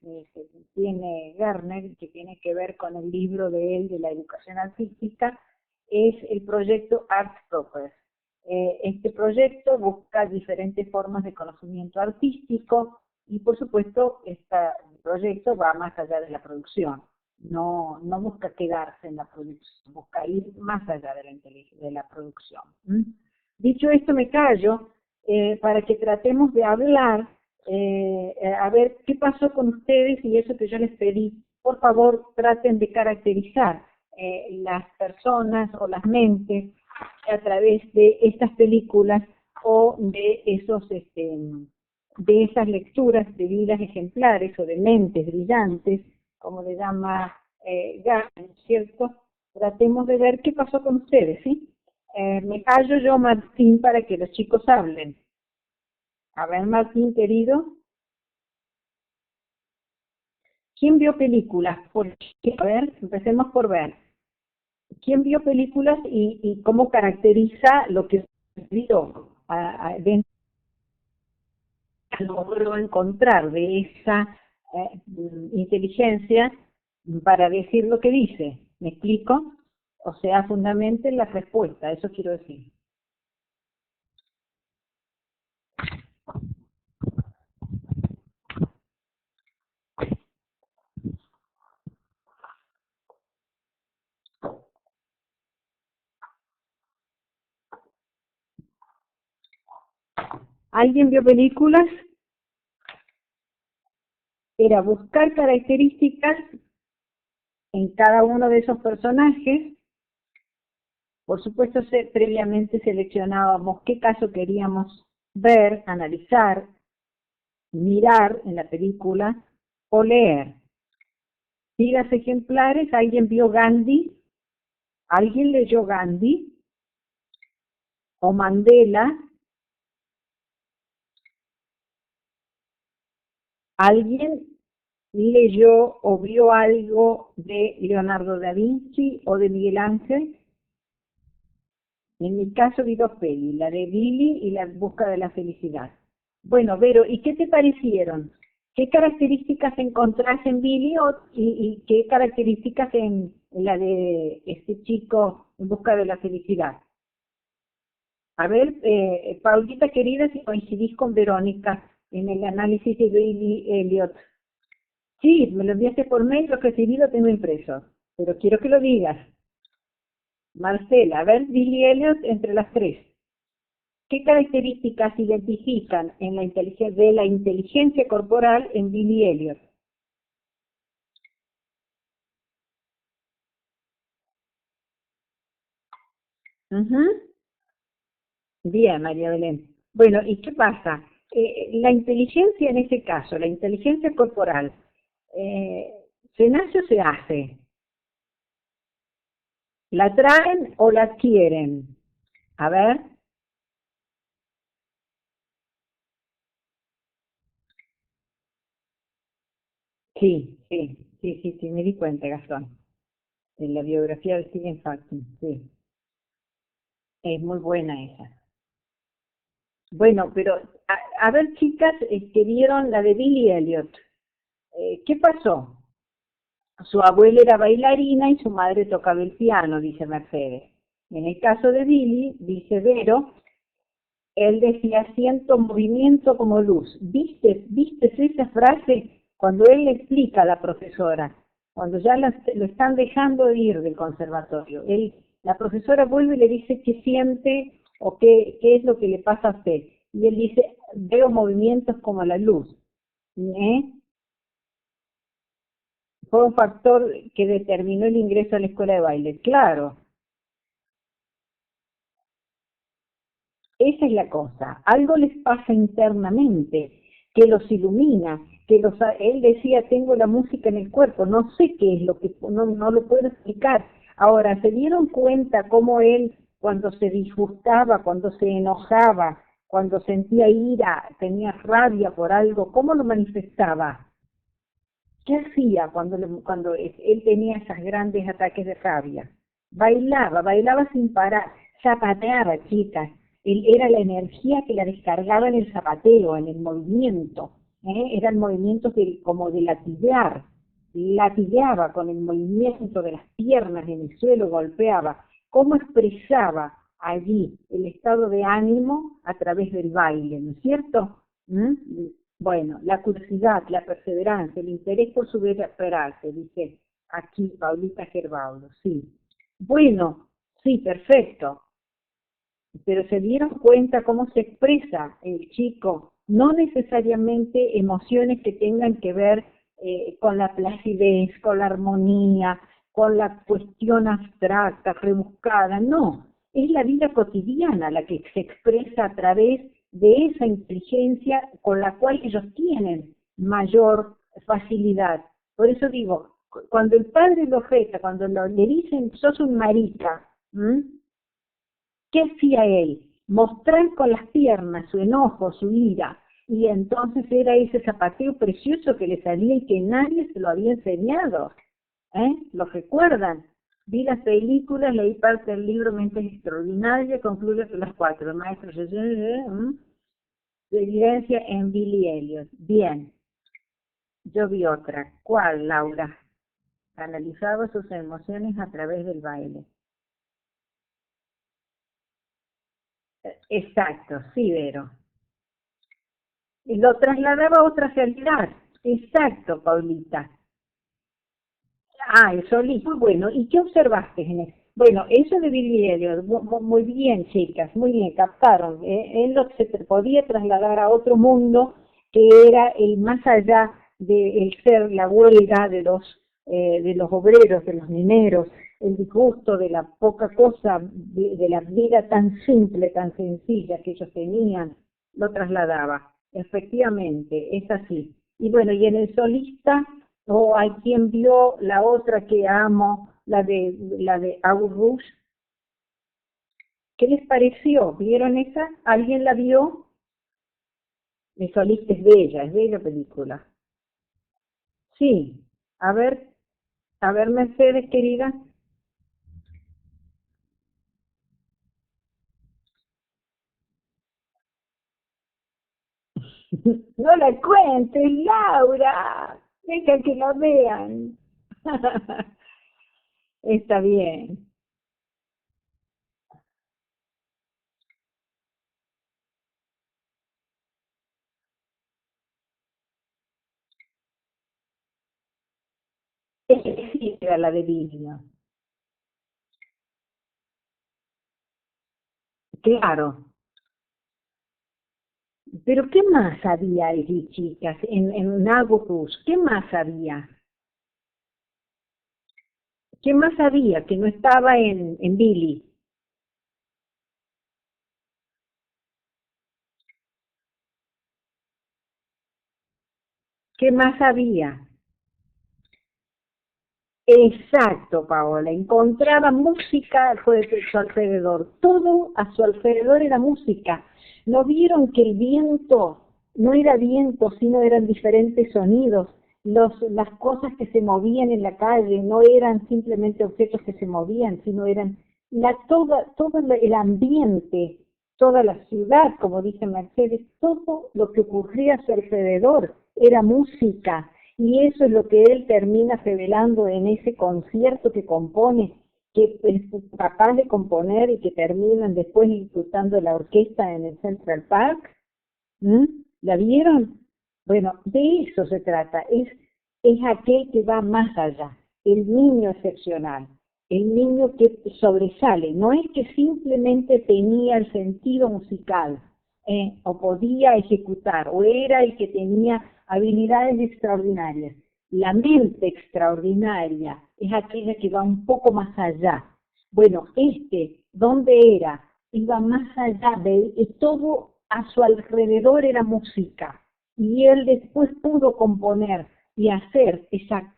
tiene Gardner, que tiene que ver con el libro de él de la educación artística, es el proyecto Art Proper. Este proyecto busca diferentes formas de conocimiento artístico y, por supuesto, este proyecto va más allá de la producción. No busca quedarse en la producción, busca ir más allá de la producción. Dicho esto, me callo para que tratemos de hablar a ver qué pasó con ustedes y eso que yo les pedí. Por favor, traten de caracterizar las personas o las mentes a través de estas películas o de de esas lecturas de vidas ejemplares o de mentes brillantes, como le llama Garen, ¿cierto? Tratemos de ver qué pasó con ustedes, ¿sí? Me callo yo, Martín, para que los chicos hablen. A ver, Martín, querido. ¿Quién vio películas? A ver, empecemos por ver. ¿Quién vio películas y cómo caracteriza lo que vio dentro? Logró encontrar de esa inteligencia para decir lo que dice. ¿Me explico? O sea, fundamenten la respuesta, eso quiero decir. ¿Alguien vio películas? Era buscar características en cada uno de esos personajes. Por supuesto, previamente seleccionábamos qué caso queríamos ver, analizar, mirar en la película o leer. Vidas ejemplares, ¿alguien vio Gandhi? ¿Alguien leyó Gandhi? ¿O Mandela? ¿Alguien leyó o vio algo de Leonardo da Vinci o de Miguel Ángel? En mi caso vi dos pelis, la de Billy y la busca de la felicidad. Bueno, Vero, ¿y qué te parecieron? ¿Qué características encontrás en Billy y qué características en la de este chico en busca de la felicidad? A ver, Paulita querida, si coincidís con Verónica en el análisis de Billy Elliot. Sí, me lo enviaste por mail, lo que recibí lo tengo impreso, pero quiero que lo digas. Marcela, a ver, Billy Elliot entre las tres. ¿Qué características identifican en de la inteligencia corporal en Billy Elliot? Bien, María Belén. Bueno, ¿y qué pasa? La inteligencia en este caso, la inteligencia corporal, eh, ¿se nace o se hace? ¿La traen o la adquieren? A ver, sí, me di cuenta, Gastón. En la biografía de Stephen Hawking, sí. Es muy buena esa. Bueno, pero a ver, chicas, que vieron la de Billy Elliot. ¿Qué pasó? Su abuela era bailarina y su madre tocaba el piano, dice Mercedes. En el caso de Billy, dice Vero, él decía, siento movimiento como luz. ¿Viste esa frase? Cuando él le explica a la profesora, cuando ya lo están dejando de ir del conservatorio, la profesora vuelve y le dice qué siente o qué es lo que le pasa a usted. Y él dice, veo movimientos como la luz. ¿Eh? Fue un factor que determinó el ingreso a la escuela de baile. Claro, esa es la cosa. Algo les pasa internamente que los ilumina, él decía, tengo la música en el cuerpo, no sé qué es lo que, no lo puedo explicar. Ahora, ¿se dieron cuenta cómo él, cuando se disgustaba, cuando se enojaba, cuando sentía ira, tenía rabia por algo, cómo lo manifestaba? ¿Qué hacía cuando él tenía esos grandes ataques de rabia? Bailaba sin parar, zapateaba, chicas. Él era la energía que la descargaba en el zapateo, en el movimiento. Eran movimientos como de latiguear. Latigueaba con el movimiento de las piernas en el suelo, golpeaba. ¿Cómo expresaba allí el estado de ánimo a través del baile, no es cierto? ¿Mm? Bueno, la curiosidad, la perseverancia, el interés por superarse, dice aquí Paulita Gerbaudo, sí. Bueno, sí, perfecto, pero se dieron cuenta cómo se expresa el chico no necesariamente emociones que tengan que ver con la placidez, con la armonía, con la cuestión abstracta, rebuscada, no, es la vida cotidiana la que se expresa a través de esa inteligencia con la cual ellos tienen mayor facilidad. Por eso digo, cuando el padre lo reta, cuando le dicen, sos un marica, ¿qué hacía él? Mostrar con las piernas su enojo, su ira, y entonces era ese zapateo precioso que le salía y que nadie se lo había enseñado. ¿Lo recuerdan? Vi las películas, leí parte del libro Mentes Extraordinarias, concluye que las 4, el maestro de evidencia en Billy Elliot. Bien, yo vi otra. ¿Cuál, Laura? Analizaba sus emociones a través del baile. Exacto, sí, Vero. Y lo trasladaba a otra realidad. Exacto, Paulita. Ah, el solismo, bueno, ¿y qué observaste en eso? Bueno, eso de Billy Elliot, muy bien, chicas, muy bien, captaron. Él lo se podía trasladar a otro mundo que era el más allá del ser la huelga de los obreros, de los mineros, el disgusto de la poca cosa, de la vida tan simple, tan sencilla que ellos tenían, lo trasladaba. Efectivamente, es así. Y bueno, y en el solista, o hay quien vio la otra que amo, la de August. ¿Qué les pareció? ¿Vieron esa? ¿Alguien la vio? El solista es bella película. Sí, a ver Mercedes querida. No la cuentes, Laura. Deja que la vean. Está bien. Sí, era la de Vimeo. Claro. Pero ¿qué más había allí, chicas, en Nagokus? ¿Qué más había? ¿Qué más había que no estaba en Billy? ¿Qué más había? Exacto, Paola. Encontraba música a su alrededor. Todo a su alrededor era música. ¿No vieron que el viento no era viento, sino eran diferentes sonidos? Las cosas que se movían en la calle no eran simplemente objetos que se movían, sino eran todo el ambiente, toda la ciudad, como dice Mercedes, todo lo que ocurría a su alrededor era música. Y eso es lo que él termina revelando en ese concierto que compone, que es capaz de componer y que terminan después disfrutando la orquesta en el Central Park. ¿Mm? ¿La vieron? Bueno, de eso se trata, es aquel que va más allá, el niño excepcional, el niño que sobresale, no es que simplemente tenía el sentido musical, o podía ejecutar, o era el que tenía habilidades extraordinarias. La mente extraordinaria es aquella que va un poco más allá. Bueno, ¿dónde era? Iba más allá de todo a su alrededor era música. Y él después pudo componer y hacer esa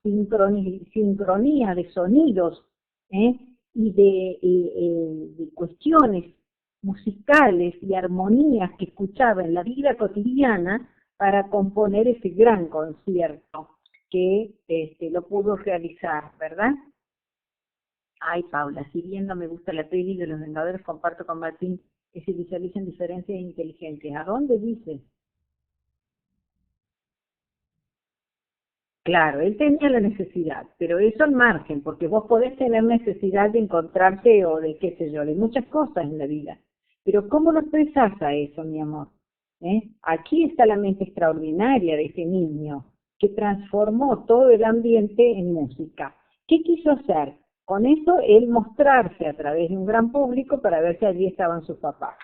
sincronía de sonidos, ¿eh? de cuestiones musicales y armonías que escuchaba en la vida cotidiana para componer ese gran concierto que lo pudo realizar, ¿verdad? Ay, Paula, si bien no me gusta la peli de los Vengadores, comparto con Martín que se visualicen diferencias e inteligencias. ¿A dónde dice? Claro, él tenía la necesidad, pero eso al margen, porque vos podés tener necesidad de encontrarte o de qué sé yo, de muchas cosas en la vida. Pero ¿cómo lo expresás a eso, mi amor? Aquí está la mente extraordinaria de ese niño que transformó todo el ambiente en música. ¿Qué quiso hacer? Con eso, él mostrarse a través de un gran público para ver si allí estaban sus papás.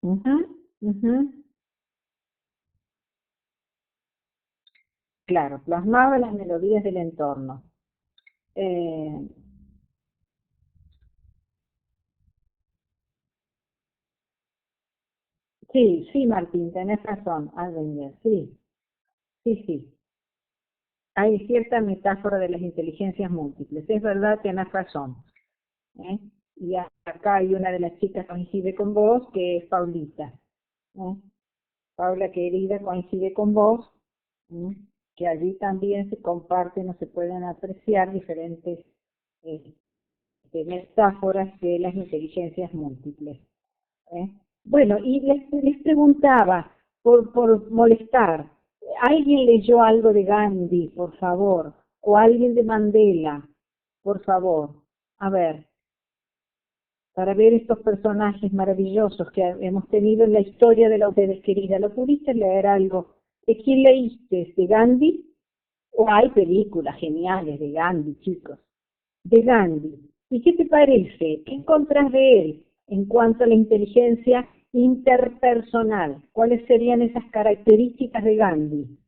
Ujú, ujú. Claro, plasmaba las melodías del entorno. Eh, sí, sí, Martín, tenés razón, Alvenger, sí, sí, sí. Hay cierta metáfora de las inteligencias múltiples. Es verdad, tenés razón. ¿Eh? Y acá hay una de las chicas que coincide con vos, que es Paulita. ¿Eh? Paula querida coincide con vos, ¿eh? Que allí también se comparten o se pueden apreciar diferentes eh, metáforas de las inteligencias múltiples. ¿Eh? Bueno, y les preguntaba, por molestar, ¿alguien leyó algo de Gandhi, por favor? ¿O alguien de Mandela, por favor? A ver, para ver estos personajes maravillosos que hemos tenido en la historia de la ustedes querida. ¿Lo pudiste leer algo? ¿De quién leíste? ¿De Gandhi? ¿O hay películas geniales de Gandhi, chicos? De Gandhi. ¿Y qué te parece? ¿Qué encontrás de él en cuanto a la inteligencia interpersonal? ¿Cuáles serían esas características de Gandhi?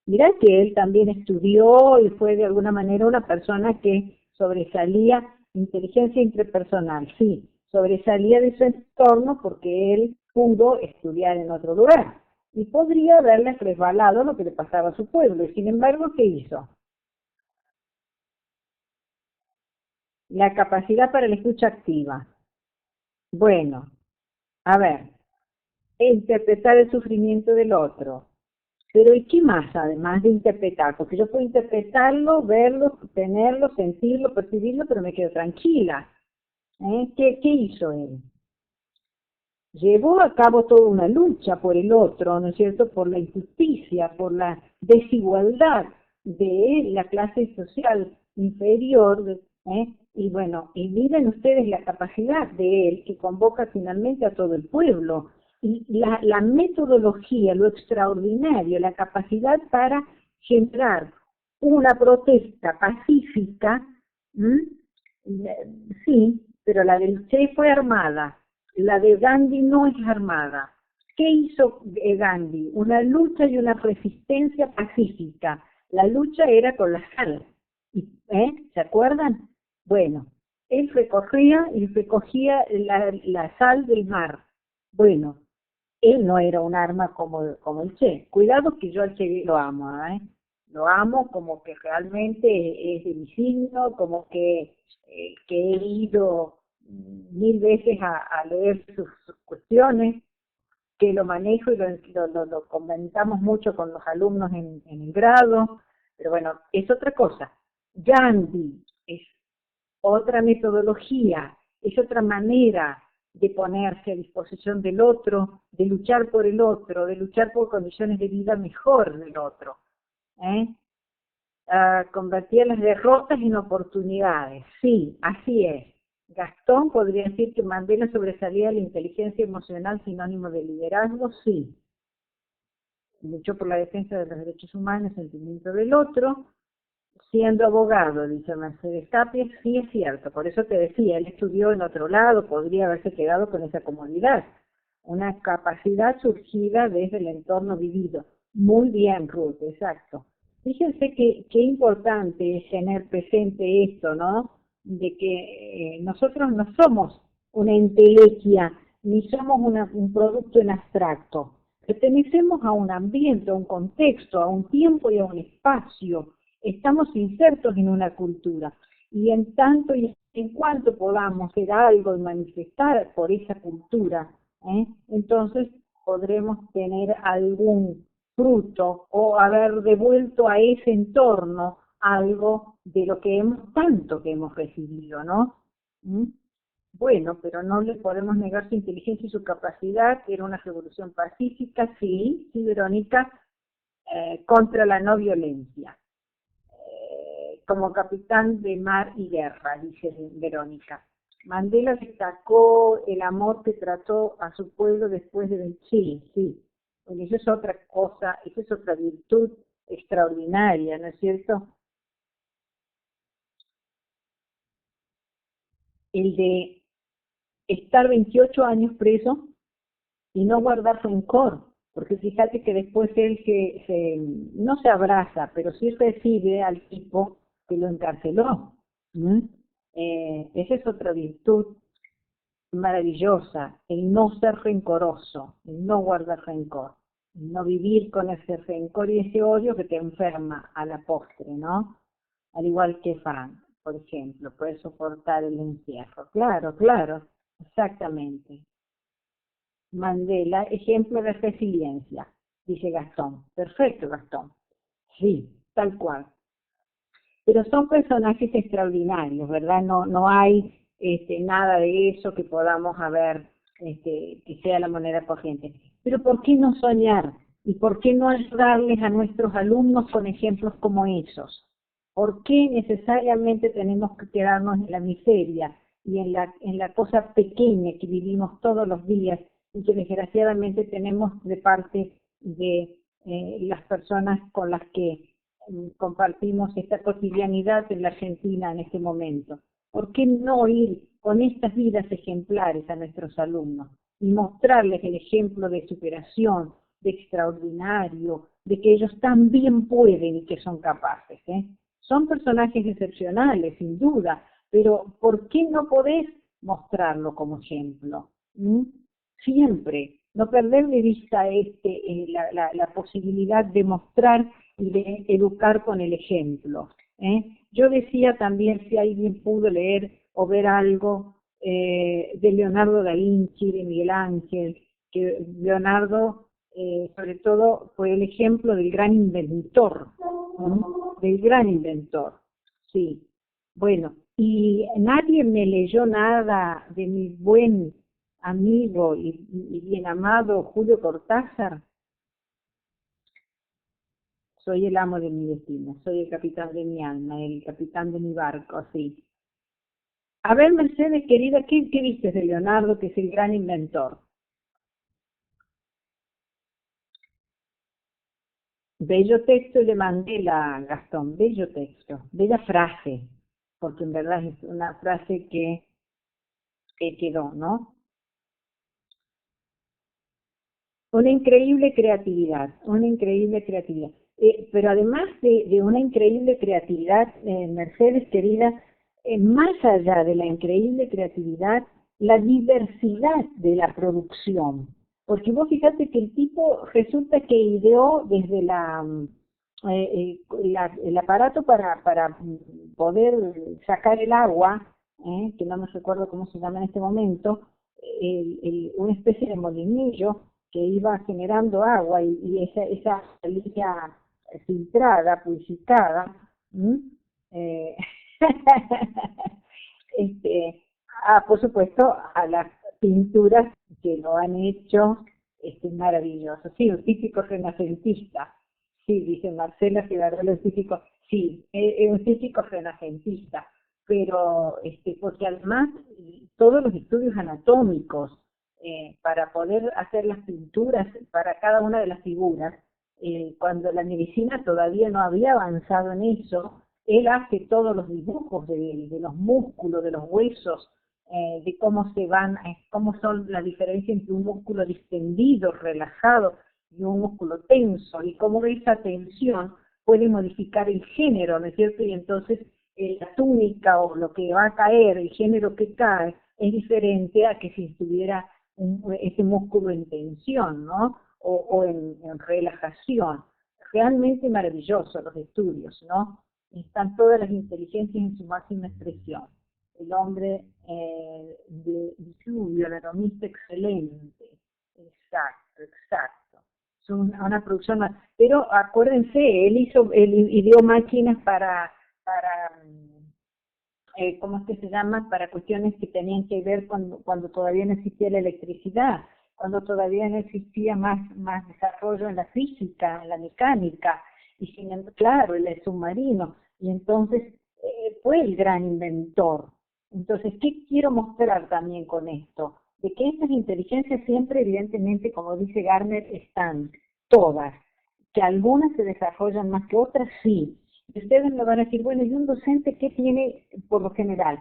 Mirá que él también estudió y fue de alguna manera una persona que sobresalía inteligencia interpersonal, sí, sobresalía de su entorno porque él pudo estudiar en otro lugar y podría haberle resbalado lo que le pasaba a su pueblo. Y sin embargo, ¿qué hizo? La capacidad para la escucha activa. Bueno, a ver, interpretar el sufrimiento del otro. Pero ¿y qué más además de interpretar? Porque yo puedo interpretarlo, verlo, tenerlo, sentirlo, percibirlo, pero me quedo tranquila. ¿Qué hizo él? Llevó a cabo toda una lucha por el otro, ¿no es cierto? Por la injusticia, por la desigualdad de la clase social inferior, ¿eh? Y bueno, y miren ustedes la capacidad de él que convoca finalmente a todo el pueblo. Y la metodología, lo extraordinario, la capacidad para generar una protesta pacífica. ¿M? Sí, pero la del Che fue armada, la de Gandhi no es armada. ¿Qué hizo Gandhi? Una lucha y una resistencia pacífica. La lucha era con la sal. ¿Se acuerdan? Bueno, él recorría y recogía la sal del mar. Bueno, él no era un arma como el Che. Cuidado que yo al Che lo amo, ¿eh? Lo amo como que realmente es de mi signo, como que he ido mil veces a leer sus cuestiones, que lo manejo y lo comentamos mucho con los alumnos en el grado, pero bueno, es otra cosa. Gandhi es otra metodología, es otra manera de ponerse a disposición del otro, de luchar por el otro, de luchar por condiciones de vida mejor del otro. ¿Eh? Convertía las derrotas en oportunidades. Sí, así es. Gastón podría decir que Mandela sobresalía de la inteligencia emocional sinónimo de liderazgo, sí. Luchó por la defensa de los derechos humanos, sentimiento del otro, siendo abogado, dice Mercedes Tapia, sí es cierto, por eso te decía, él estudió en otro lado, podría haberse quedado con esa comodidad, una capacidad surgida desde el entorno vivido. Muy bien, Ruth, exacto. Fíjense qué importante es tener presente esto, ¿no? De que nosotros no somos una entelequia, ni somos un producto en abstracto. Pertenecemos a un ambiente, a un contexto, a un tiempo y a un espacio. Estamos insertos en una cultura. Y en tanto y en cuanto podamos hacer algo y manifestar por esa cultura, entonces podremos tener algún fruto o haber devuelto a ese entorno algo de lo que tanto que hemos recibido, ¿no? ¿Mm? Bueno, pero no le podemos negar su inteligencia y su capacidad, que era una revolución pacífica, sí, sí, Verónica, contra la no violencia. Como capitán de mar y guerra, dice Verónica. Mandela destacó el amor que trató a su pueblo después de Chile, sí. Bueno, eso es otra cosa, eso es otra virtud extraordinaria, ¿no es cierto? El de estar 28 años preso y no guardar rencor, porque fíjate que después él no se abraza, pero sí recibe al tipo que lo encarceló. ¿Mm? Esa es otra virtud maravillosa, el no ser rencoroso, el no guardar rencor, el no vivir con ese rencor y ese odio que te enferma a la postre, ¿no? Al igual que Frank, por ejemplo, puede soportar el encierro. Claro, claro, exactamente. Mandela, ejemplo de resiliencia, dice Gastón. Perfecto, Gastón. Sí, tal cual. Pero son personajes extraordinarios, ¿verdad? No hay nada de eso que podamos haber, que sea la moneda corriente. Pero ¿por qué no soñar? ¿Y por qué no ayudarles a nuestros alumnos con ejemplos como esos? ¿Por qué necesariamente tenemos que quedarnos en la miseria y en la cosa pequeña que vivimos todos los días y que desgraciadamente tenemos de parte de las personas con las que compartimos esta cotidianidad en la Argentina en este momento? ¿Por qué no ir con estas vidas ejemplares a nuestros alumnos y mostrarles el ejemplo de superación, de extraordinario, de que ellos también pueden y que son capaces? Son personajes excepcionales, sin duda, pero ¿por qué no podés mostrarlo como ejemplo? ¿Mm? Siempre, no perder de vista la posibilidad de mostrar y de educar con el ejemplo. Yo decía también, si alguien pudo leer o ver algo de Leonardo da Vinci, de Miguel Ángel, que Leonardo sobre todo fue el ejemplo del gran inventor, del gran inventor, sí. Bueno, y nadie me leyó nada de mi buen amigo y bien amado Julio Cortázar. Soy el amo de mi destino, soy el capitán de mi alma, el capitán de mi barco, así. A ver, Mercedes, querida, ¿qué viste de Leonardo, que es el gran inventor? Bello texto de Mandela, Gastón, bello texto, bella frase, porque en verdad es una frase que quedó, ¿no? Una increíble creatividad, una increíble creatividad. Pero además de una increíble creatividad, Mercedes, querida, más allá de la increíble creatividad, la diversidad de la producción. Porque vos fíjate que el tipo resulta que ideó desde el aparato para poder sacar el agua, que no me recuerdo cómo se llama en este momento, una especie de molinillo que iba generando agua y esa salida filtrada, purificada, eh, por supuesto, a las pinturas que lo han hecho maravilloso. Sí, un típico renacentista. Sí, dice Marcela Fidarello, un típico, sí, es un típico renacentista, pero porque además todos los estudios anatómicos para poder hacer las pinturas para cada una de las figuras, cuando la medicina todavía no había avanzado en eso, él hace todos los dibujos de los músculos, de los huesos, de cómo se van, cómo son la diferencia entre un músculo distendido, relajado, y un músculo tenso, y cómo esa tensión puede modificar el género, ¿no es cierto? Y entonces la túnica o lo que va a caer, el género que cae, es diferente a que si estuviera ese músculo en tensión, ¿no? O en relajación. Realmente maravillosos los estudios, ¿no? Están todas las inteligencias en su máxima expresión. El hombre de Vitruvio, el atomista excelente. Exacto, exacto. Es una producción más. Pero acuérdense, él ideó máquinas para ¿cómo es que se llama? Para cuestiones que tenían que ver cuando todavía no existía la electricidad, cuando todavía no existía más desarrollo en la física, en la mecánica, y claro, el submarino. Y entonces fue el gran inventor. Entonces, ¿qué quiero mostrar también con esto? De que estas inteligencias siempre, evidentemente, como dice Garner, están todas. Que algunas se desarrollan más que otras, sí. Y ustedes me van a decir, bueno, ¿y un docente qué tiene por lo general?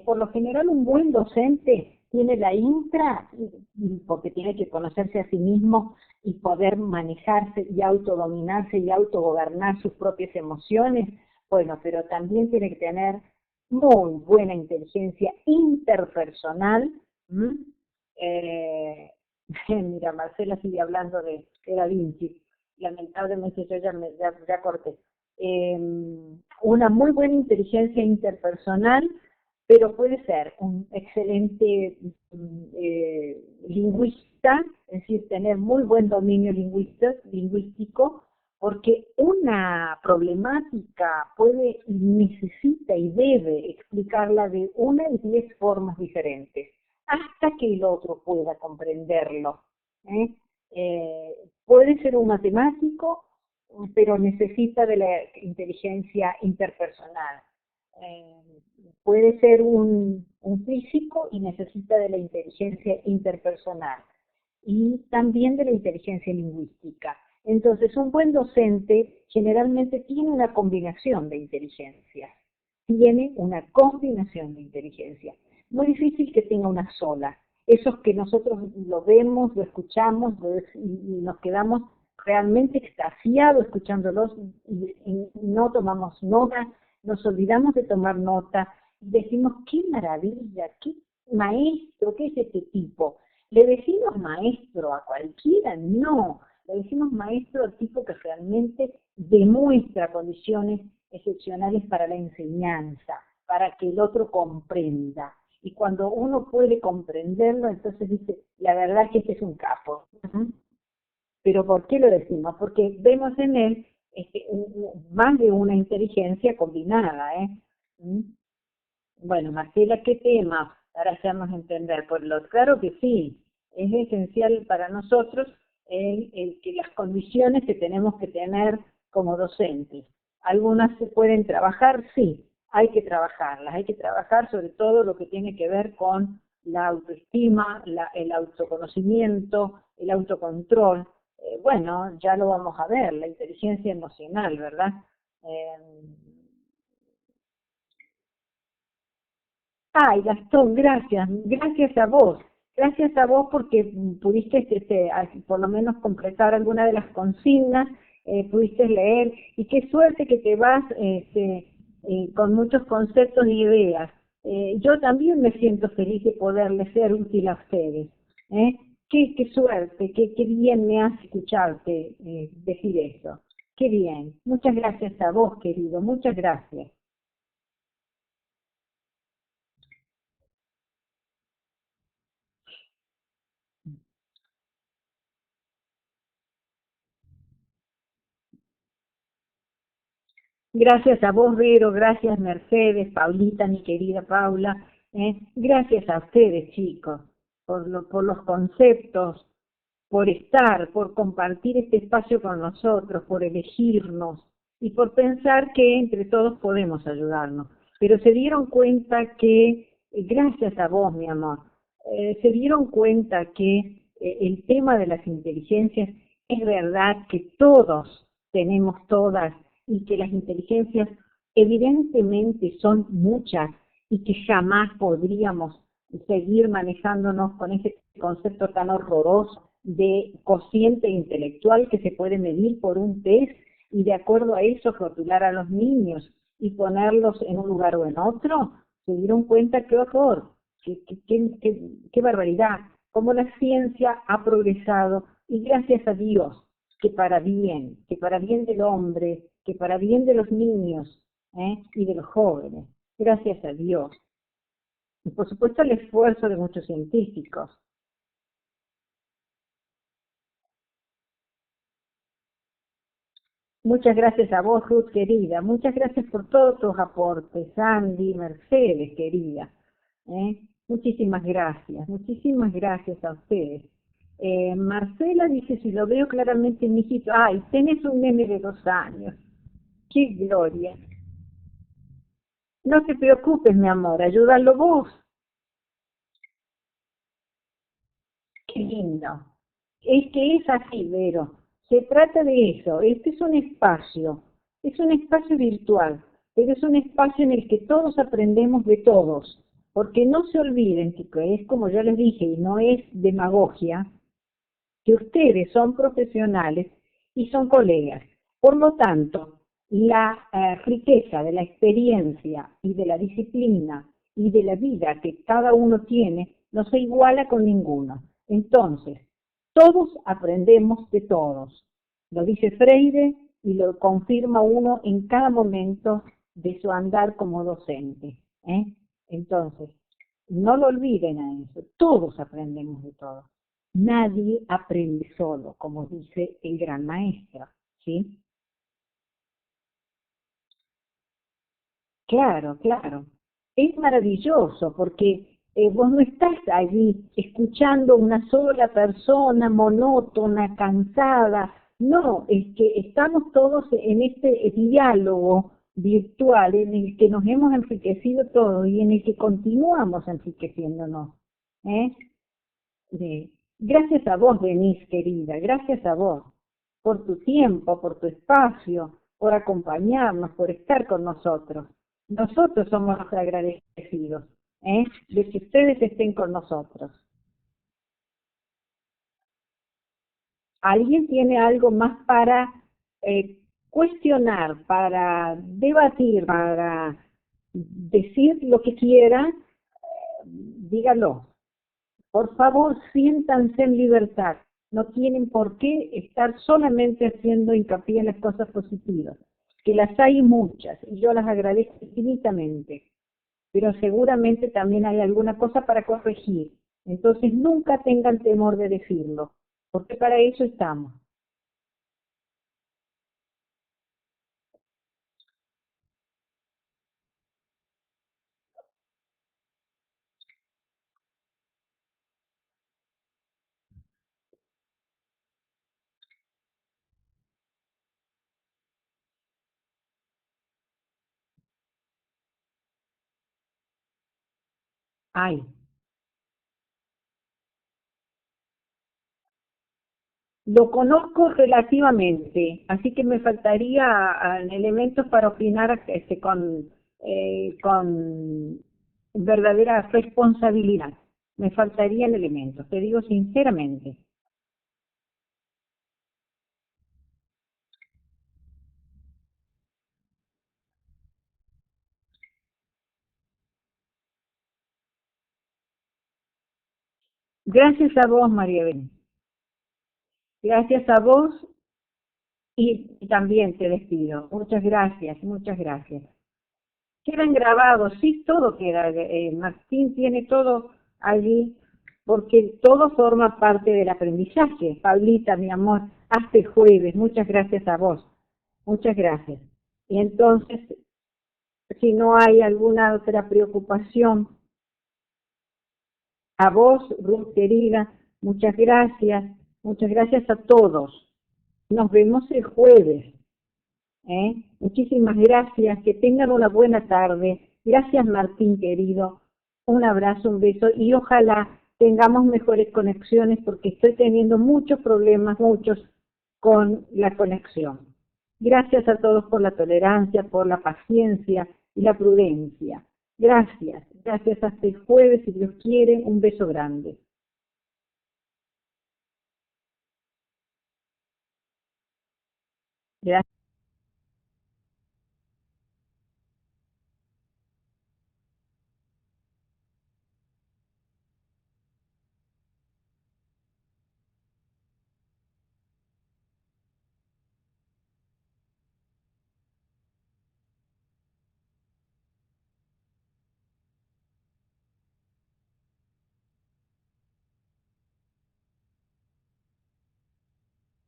Por lo general, un buen docente tiene la intra, porque tiene que conocerse a sí mismo y poder manejarse y autodominarse y autogobernar sus propias emociones, bueno, pero también tiene que tener muy buena inteligencia interpersonal. ¿Mm? Eh, Mira, Marcela sigue hablando de Da Vinci. Lamentablemente yo ya corté. Una muy buena inteligencia interpersonal, pero puede ser un excelente lingüista, es decir, tener muy buen dominio lingüístico, porque una problemática puede, necesita y debe explicarla de una y 10 formas diferentes, hasta que el otro pueda comprenderlo. ¿eh? Puede ser un matemático, pero necesita de la inteligencia interpersonal. Eh, Puede ser un físico y necesita de la inteligencia interpersonal y también de la inteligencia lingüística. Entonces, un buen docente generalmente tiene una combinación de inteligencias, tiene una combinación de inteligencia. Muy difícil que tenga una sola. Esos que nosotros lo vemos, lo escuchamos y nos quedamos realmente extasiados escuchándolos y no tomamos nota, nos olvidamos de tomar nota, y decimos, qué maravilla, qué maestro, qué es este tipo. ¿Le decimos maestro a cualquiera? No, le decimos maestro al tipo que realmente demuestra condiciones excepcionales para la enseñanza, para que el otro comprenda. Y cuando uno puede comprenderlo, entonces dice, la verdad es que este es un capo. ¿Pero por qué lo decimos? Porque vemos en él más de una inteligencia combinada. ¿Mm? Bueno, Marcela, ¿qué tema para hacernos entender? Claro que sí, es esencial para nosotros el que las condiciones que tenemos que tener como docentes. Algunas se pueden trabajar, sí, hay que trabajarlas, hay que trabajar sobre todo lo que tiene que ver con la autoestima, el autoconocimiento, el autocontrol. Bueno, ya lo vamos a ver, la inteligencia emocional, ¿verdad? Ay, Gastón, gracias a vos porque pudiste por lo menos completar alguna de las consignas, pudiste leer, y qué suerte que te vas con muchos conceptos y ideas. Yo también me siento feliz de poderles ser útil a ustedes. ¿eh? Qué suerte, qué bien me hace escucharte decir eso. Qué bien. Muchas gracias a vos, querido, muchas gracias. Gracias a vos, Vero, gracias Mercedes, Paulita, mi querida Paula, gracias a ustedes, chicos, por los conceptos, por estar, por compartir este espacio con nosotros, por elegirnos y por pensar que entre todos podemos ayudarnos. Pero se dieron cuenta que, gracias a vos, mi amor, se dieron cuenta que el tema de las inteligencias es verdad que todos tenemos todas y que las inteligencias evidentemente son muchas y que jamás podríamos seguir manejándonos con ese concepto tan horroroso de cociente intelectual que se puede medir por un test y de acuerdo a eso rotular a los niños y ponerlos en un lugar o en otro. Se dieron cuenta qué horror, qué barbaridad, cómo la ciencia ha progresado y gracias a Dios que para bien del hombre, que para bien de los niños y de los jóvenes, gracias a Dios. Y por supuesto el esfuerzo de muchos científicos. Muchas gracias a vos, Ruth, querida. Muchas gracias por todos tus aportes, Sandy, Mercedes, querida. Muchísimas gracias a ustedes. Marcela dice, si lo veo claramente, mijito, ay, tenés un nene de 2 años. ¡Qué gloria! No te preocupes, mi amor, ayúdalo vos. Qué lindo. Es que es así, Vero. Se trata de eso. Este es un espacio virtual, pero es un espacio en el que todos aprendemos de todos, Porque no se olviden que es como yo les dije, y no es demagogia, que ustedes son profesionales y son colegas. Por lo tanto, la riqueza de la experiencia y de la disciplina y de la vida que cada uno tiene no se iguala con ninguno. Entonces, todos aprendemos de todos. Lo dice Freire y lo confirma uno en cada momento de su andar como docente. Entonces, no lo olviden a eso. Todos aprendemos de todos. Nadie aprende solo, como dice el gran maestro, ¿sí? Claro, claro. Es maravilloso porque vos no estás allí escuchando una sola persona monótona, cansada. No, es que estamos todos en este diálogo virtual en el que nos hemos enriquecido todos y en el que continuamos enriqueciéndonos. ¿eh? Gracias a vos, Denise, querida, gracias a vos por tu tiempo, por tu espacio, por acompañarnos, por estar con nosotros. Nosotros somos los agradecidos, de que ustedes estén con nosotros. ¿Alguien tiene algo más para cuestionar, para debatir, para decir lo que quiera? Dígalo. Por favor, siéntanse en libertad. No tienen por qué estar solamente haciendo hincapié en las cosas positivas, que las hay muchas, y yo las agradezco infinitamente, pero seguramente también hay alguna cosa para corregir. Entonces nunca tengan temor de decirlo, porque para eso estamos. Ay, lo conozco relativamente, así que me faltaría elementos para opinar con verdadera responsabilidad. Me faltarían elementos, te digo sinceramente. Gracias a vos, María Belén. Gracias a vos y también te despido. Muchas gracias, muchas gracias. Quedan grabados, sí, todo queda. Martín tiene todo allí, porque todo forma parte del aprendizaje. Pablita, mi amor, hasta el jueves. Muchas gracias a vos. Muchas gracias. Y entonces, si no hay alguna otra preocupación, a vos, Ruth querida, muchas gracias. Muchas gracias a todos. Nos vemos el jueves. Muchísimas gracias, que tengan una buena tarde. Gracias, Martín querido. Un abrazo, un beso y ojalá tengamos mejores conexiones porque estoy teniendo muchos problemas, muchos, con la conexión. Gracias a todos por la tolerancia, por la paciencia y la prudencia. Gracias, gracias hasta el jueves, si Dios quiere, un beso grande. Gracias.